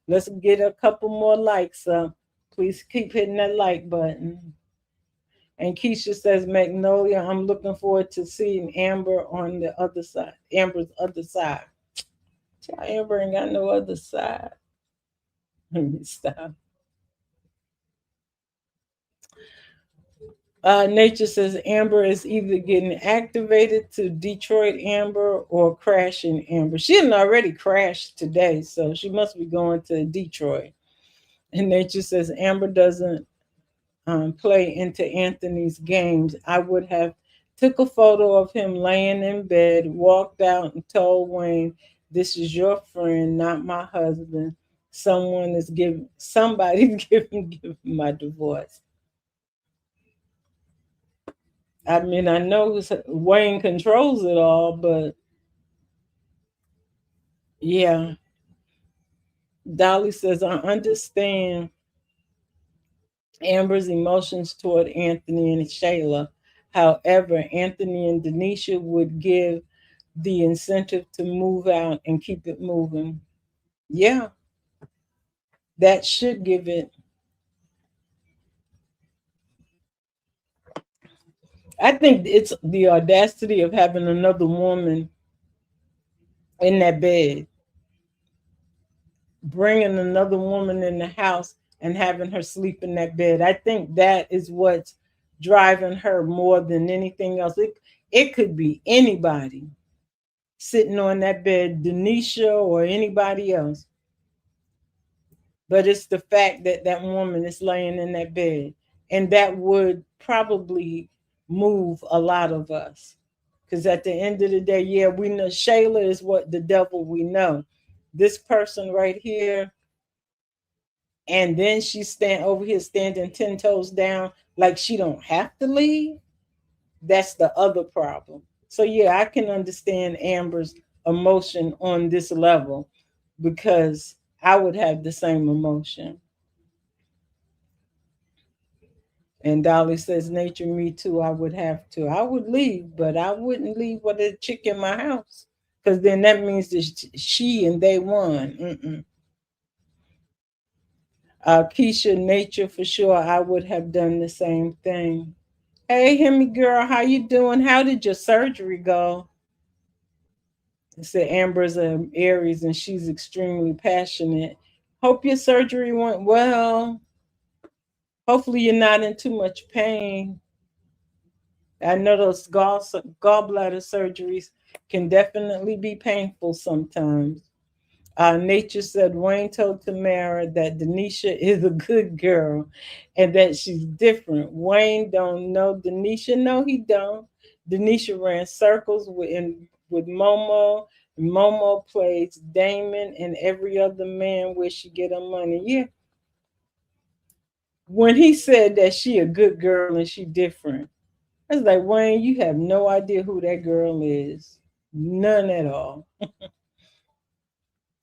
Let's get a couple more likes up. Please keep hitting that like button." And Keisha says, Magnolia, I'm looking forward to seeing Amber on the other side. Amber's other side. Tell Amber ain't got no other side. Let me stop. Nature says Amber is either getting activated to Detroit Amber or crashing Amber. She didn't already crashed today, so she must be going to Detroit. And Nature says Amber doesn't play into Anthony's games. I would have took a photo of him laying in bed, walked out and told Wayne, this is your friend, not my husband. Somebody's giving my divorce. I mean, I know Wayne controls it all, but yeah. Dolly says, I understand Amber's emotions toward Anthony and Shayla. However, Anthony and Denisha would give the incentive to move out and keep it moving. Yeah, that should give it. I think it's the audacity of having another woman in that bed, bringing another woman in the house and having her sleep in that bed. I think that is what's driving her more than anything else. It could be anybody sitting on that bed, Denisha or anybody else. But it's the fact that that woman is laying in that bed. And that would probably move a lot of us. Because at the end of the day, yeah, we know Shayla is what the devil we know. This person right here, and then she stand over here standing 10 toes down like she don't have to leave. That's the other problem. So yeah, I can understand Amber's emotion on this level because I would have the same emotion. And Dolly says, nature, me too. I would have to. I would leave, but I wouldn't leave with a chick in my house. Because then that means that she and they won. Mm-mm. Keisha, nature for sure. I would have done the same thing. Hey, Hemi girl, how you doing? How did your surgery go? It said Amber's an Aries and she's extremely passionate. Hope your surgery went well. Hopefully you're not in too much pain. I know those gallbladder surgeries can definitely be painful sometimes. Nature said Wayne told Tamara that Denisha is a good girl and that she's different. Wayne don't know Denisha. No, he don't. Denisha ran circles with Momo. Momo plays Damon and every other man where she get her money. Yeah. When he said that she a good girl and she different, I was like, Wayne, you have no idea who that girl is. None at all.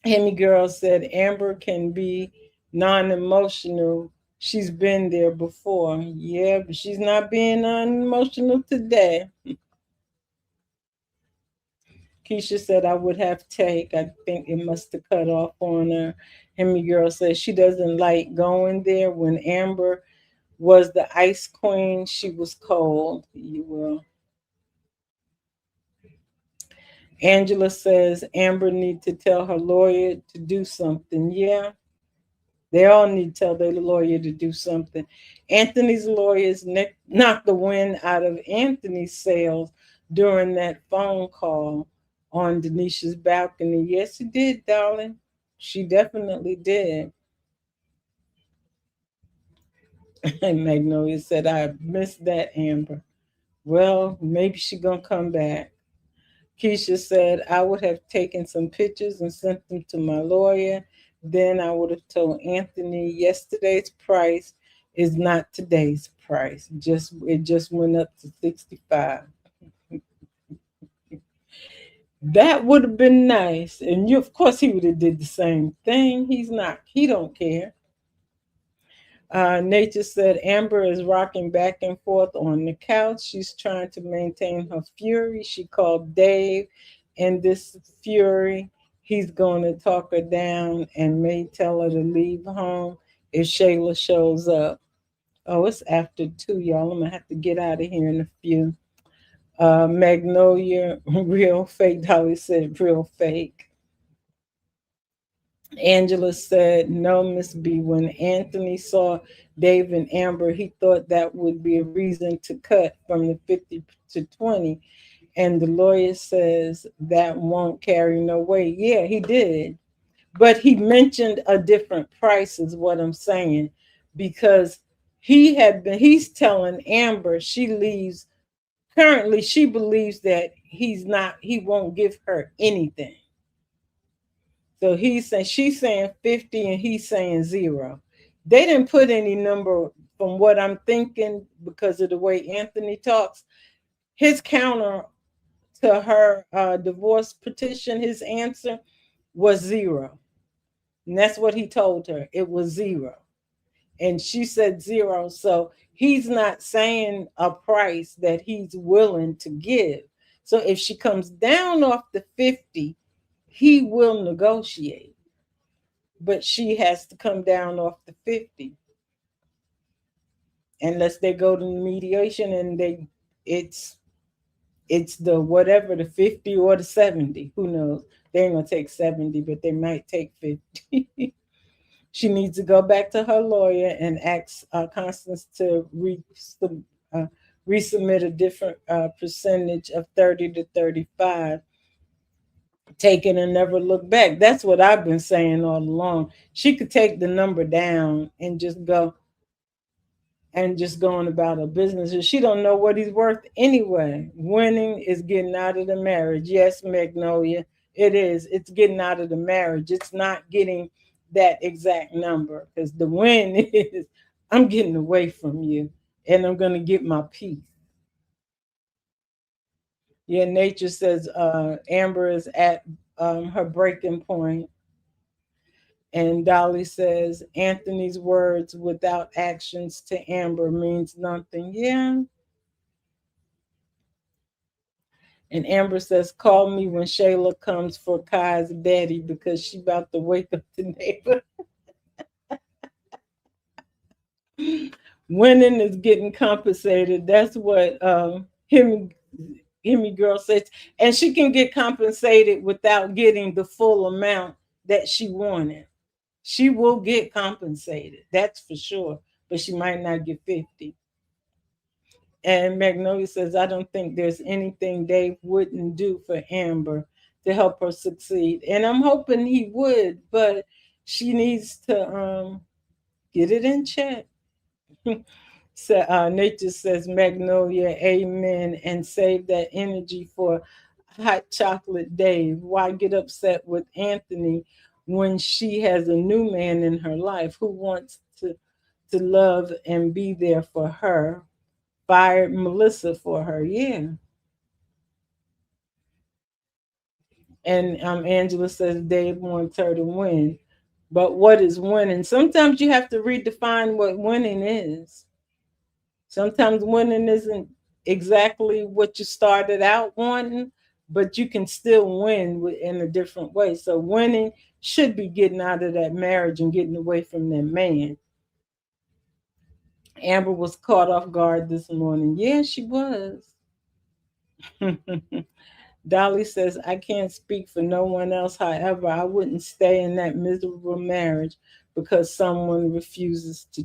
Hemi girl said Amber can be non-emotional. She's been there before. Yeah, but she's not being non-emotional today. Keisha said I would have take. I think it must have cut off on her. Hemi girl said she doesn't like going there. When Amber was the ice queen, she was cold. You will. Angela says Amber need to tell her lawyer to do something. Yeah, they all need to tell their lawyer to do something. Anthony's lawyers knocked the wind out of Anthony's sails during that phone call on Denisha's balcony. Yes, he did, darling. She definitely did. And Magnolia said, I missed that, Amber. Well, maybe she gonna come back. Keisha said, I would have taken some pictures and sent them to my lawyer. Then I would have told Anthony yesterday's price is not today's price. It just went up to 65. That would have been nice. And you of course he would have did the same thing. He don't care. Nature said Amber is rocking back and forth on the couch. She's trying to maintain her fury. She called Dave, and this fury, he's going to talk her down and may tell her to leave home if Shayla shows up. Oh, it's after 2, y'all. I'm going to have to get out of here in a few. Magnolia, real fake. Dolly said real fake. Angela said, no, Miss B. When Anthony saw Dave and Amber, he thought that would be a reason to cut from the 50 to 20. And the lawyer says that won't carry no weight. Yeah, he did. But he mentioned a different price, is what I'm saying, because he's telling Amber she leaves. Currently, she believes that he won't give her anything. So she's saying 50 and he's saying 0. They didn't put any number from what I'm thinking because of the way Anthony talks. His counter to her divorce petition, his answer was 0. And that's what he told her. It was 0. And she said 0. So he's not saying a price that he's willing to give. So if she comes down off the 50, he will negotiate, but she has to come down off the 50 unless they go to mediation and it's it's the whatever, the 50 or the 70, who knows. They ain't gonna take 70, but they might take 50. She needs to go back to her lawyer and ask Constance to uh, resubmit a different percentage of 30 to 35, take it and never look back. That's what I've been saying all along. She could take the number down and just go, and just going about her business. And she don't know what he's worth anyway. Winning is getting out of the marriage. Yes, Magnolia, it is. It's getting out of the marriage. It's not getting that exact number, because the win is I'm getting away from you and I'm going to get my peace. Yeah, nature says Amber is at her breaking point. And Dolly says Anthony's words without actions to Amber means nothing. Yeah. And Amber says, call me when Shayla comes for Kai's daddy because she about to wake up the neighbor. Winning is getting compensated. That's what Himmy girl says. And she can get compensated without getting the full amount that she wanted. She will get compensated. That's for sure. But she might not get 50. And Magnolia says, I don't think there's anything Dave wouldn't do for Amber to help her succeed. And I'm hoping he would, but she needs to get it in check. So, nature says, Magnolia, amen, and save that energy for hot chocolate Dave. Why get upset with Anthony when she has a new man in her life who wants to love and be there for her? Fired Melissa for her, yeah. And Angela says Dave wants her to win. But what is winning? Sometimes you have to redefine what winning is. Sometimes winning isn't exactly what you started out wanting, but you can still win in a different way. So winning should be getting out of that marriage and getting away from that man. Amber was caught off guard this morning. Yeah, she was. Dolly says, I can't speak for no one else. However, I wouldn't stay in that miserable marriage because someone refuses to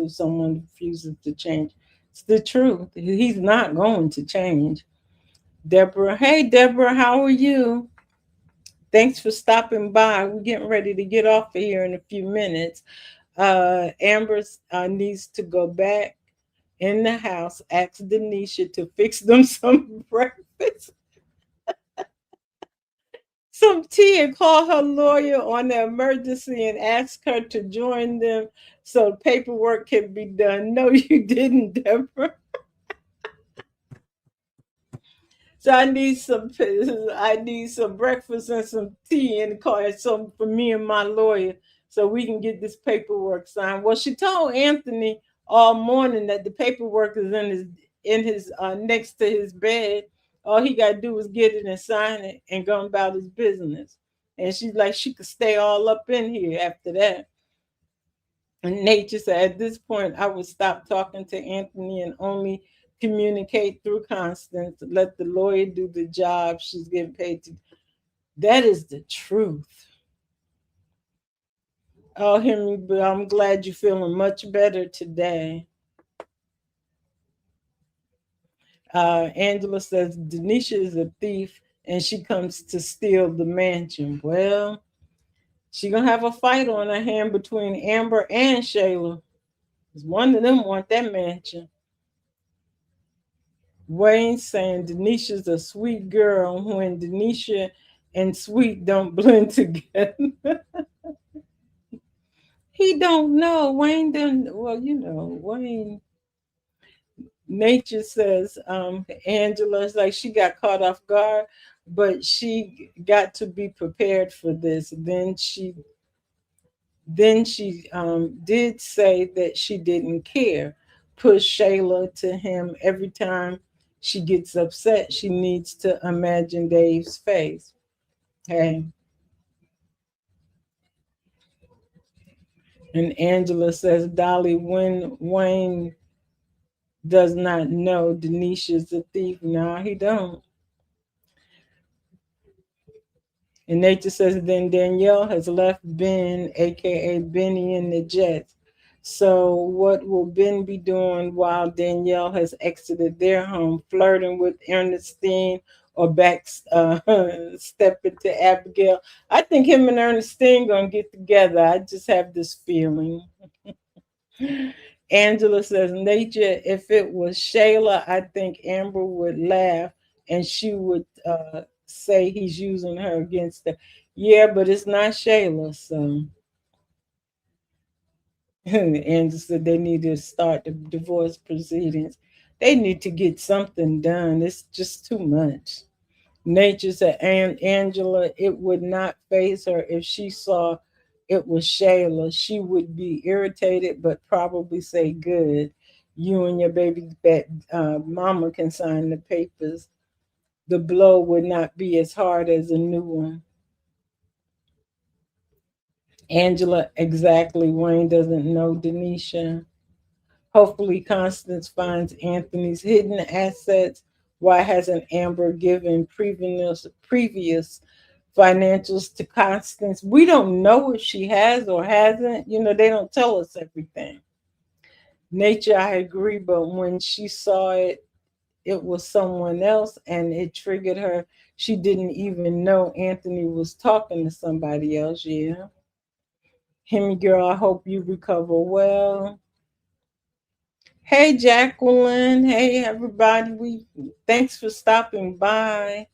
someone refuses to change. It's the truth. He's not going to change. Deborah, hey Deborah, how are you? Thanks for stopping by. We're getting ready to get off of here in a few minutes. Amber needs to go back in the house, ask Denisha to fix them some breakfast, some tea, and call her lawyer on the emergency and ask her to join them so paperwork can be done. No, you didn't, Deborah. So I need some breakfast and some tea in the car, some for me and my lawyer, so we can get this paperwork signed. Well, she told Anthony all morning that the paperwork is in his next to his bed. All he got to do is get it and sign it and go about his business. And she's like, she could stay all up in here after that. And nature said, at this point, I would stop talking to Anthony and only communicate through Constance. Let the lawyer do the job she's getting paid to. That is the truth. Oh, Henry, but I'm glad you're feeling much better today. Angela says Denisha is a thief and she comes to steal the mansion. Well, she gonna have a fight on her hand between Amber and Shayla. Because one of them want that mansion. Wayne saying Denisha's a sweet girl when Denisha and sweet don't blend together. He don't know. Wayne doesn't. Well, Wayne. Nature says Angela's like she got caught off guard, but she got to be prepared for this. Then she did say that she didn't care. Push Shayla to him every time she gets upset. She needs to imagine Dave's face. Hey. And Angela says, Dolly, when Wayne does not know Denisha's a thief. No, he don't. And nature says, then Danielle has left Ben, aka Benny, in the Jets. So what will Ben be doing while Danielle has exited their home, flirting with Ernestine or back stepping to Abigail? I think him and Ernestine gonna get together. I just have this feeling. Angela says, Nature, if it was Shayla, I think Amber would laugh and she would say he's using her against her. Yeah, but it's not Shayla. So Angela said they need to start the divorce proceedings. They need to get something done. It's just too much. Nature said, and Angela, it would not faze her if she saw it was Shayla. She would be irritated, but probably say, good. You and your baby mama can sign the papers. The blow would not be as hard as a new one. Angela, exactly. Wayne doesn't know Denisha. Hopefully, Constance finds Anthony's hidden assets. Why hasn't Amber given previous financials to Constance? We don't know if she has or hasn't. They don't tell us everything. Nature, I agree, but when she saw it, it was someone else and it triggered her. She didn't even know Anthony was talking to somebody else. Yeah. Hemi girl, I hope you recover well. Hey Jacqueline. Hey everybody. Thanks for stopping by.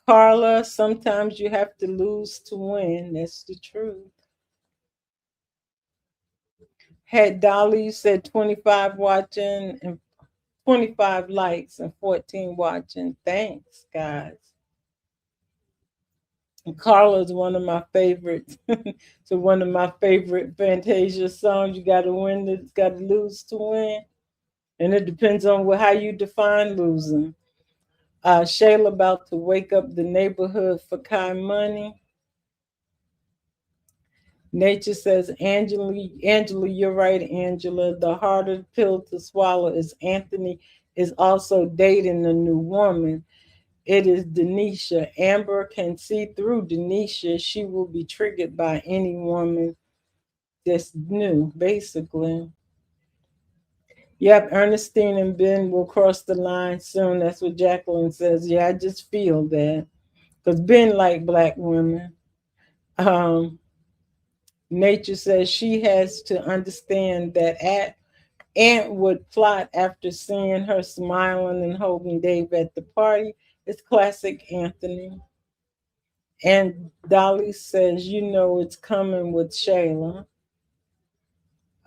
Carla, sometimes you have to lose to win. That's the truth. Had Dolly said 25 watching and 25 likes and 14 watching. Thanks, guys. And Carla is one of my favorites. So one of my favorite Fantasia songs. You gotta win, it's gotta lose to win. And it depends on how you define losing. Shayla about to wake up the neighborhood for Kai money. Nature says, Angela, you're right, Angela. The harder pill to swallow is Anthony is also dating a new woman. It is Denisha. Amber can see through Denisha. She will be triggered by any woman that's new, basically. Yep, Ernestine and Ben will cross the line soon. That's what Jacqueline says. Yeah, I just feel that. Because Ben like black women. Um, Nature says she has to understand that Aunt would plot after seeing her smiling and holding Dave at the party. It's classic Anthony. And Dolly says, it's coming with Shayla.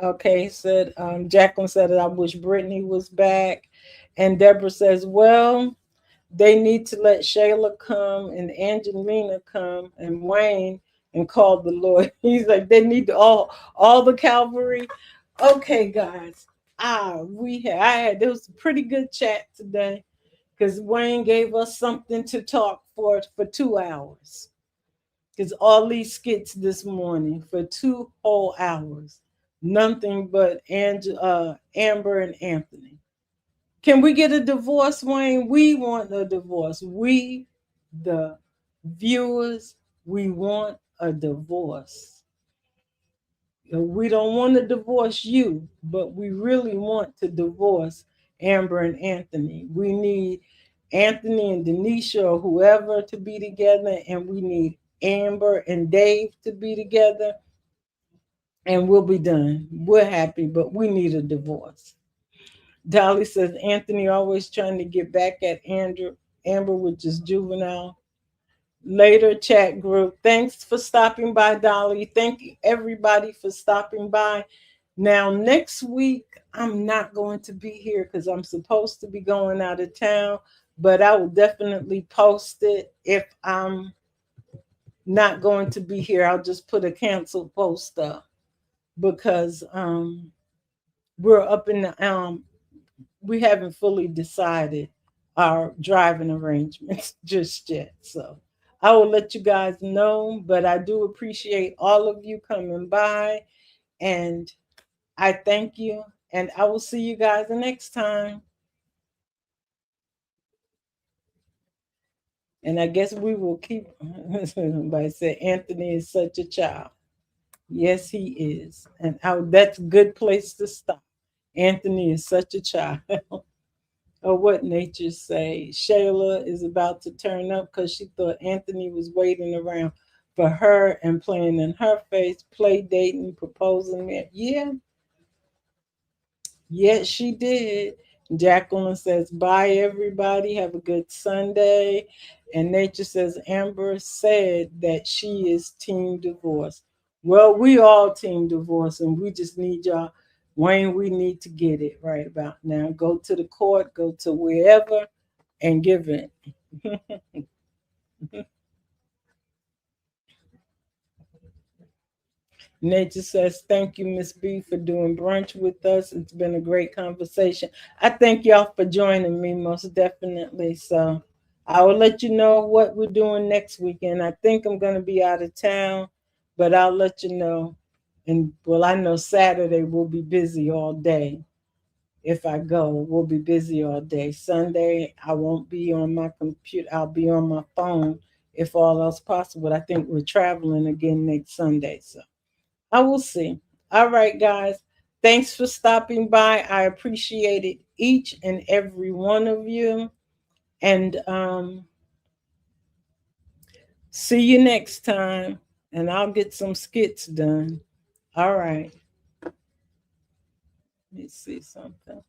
Okay, said Jacqueline said I wish Brittany was back. And Deborah says, well, they need to let Shayla come and Angelina come and Wayne and call the Lord. He's like, they need to all the Calvary. Okay, guys. I had there was a pretty good chat today because Wayne gave us something to talk for 2 hours. Because all these skits this morning for 2 whole hours, nothing but Amber and Anthony. Can we get a divorce, Wayne? We want a divorce. We, the viewers, we want a divorce. We don't want to divorce you, but we really want to divorce Amber and Anthony. We need Anthony and Denisha or whoever to be together, and we need Amber and Dave to be together, and we'll be done. We're happy, but we need a divorce. Dolly says Anthony always trying to get back at Amber, which is juvenile. Later chat group. Thanks for stopping by, Dolly. Thank you everybody for stopping by. Now next week I'm not going to be here because I'm supposed to be going out of town, but I will definitely post it if I'm not going to be here. I'll just put a cancel post up because we're up in the we haven't fully decided our driving arrangements just yet. So I will let you guys know, but I do appreciate all of you coming by and I thank you and I will see you guys the next time. And I guess we will keep somebody said Anthony is such a child. Yes, he is. And that's a good place to stop. Anthony is such a child. Or what nature say. Shayla is about to turn up because she thought Anthony was waiting around for her and playing in her face, play dating, proposing. Yeah, Yes, she did. Jacqueline says, bye, everybody. Have a good Sunday. And Nature says, Amber said that she is team divorce. Well, we all team divorce, and we just need y'all. Wayne, we need to get it right about now. Go to the court, go to wherever, and give it. Nature says, thank you, Miss B, for doing brunch with us. It's been a great conversation. I thank y'all for joining me, most definitely. So I will let you know what we're doing next weekend. I think I'm going to be out of town, but I'll let you know. And well, I know Saturday we'll be busy all day. If I go, we'll be busy all day. Sunday, I won't be on my computer. I'll be on my phone if all else possible. I think we're traveling again next Sunday. So I will see. All right, guys. Thanks for stopping by. I appreciate it, each and every one of you. And see you next time. And I'll get some skits done. All right. Let me see something.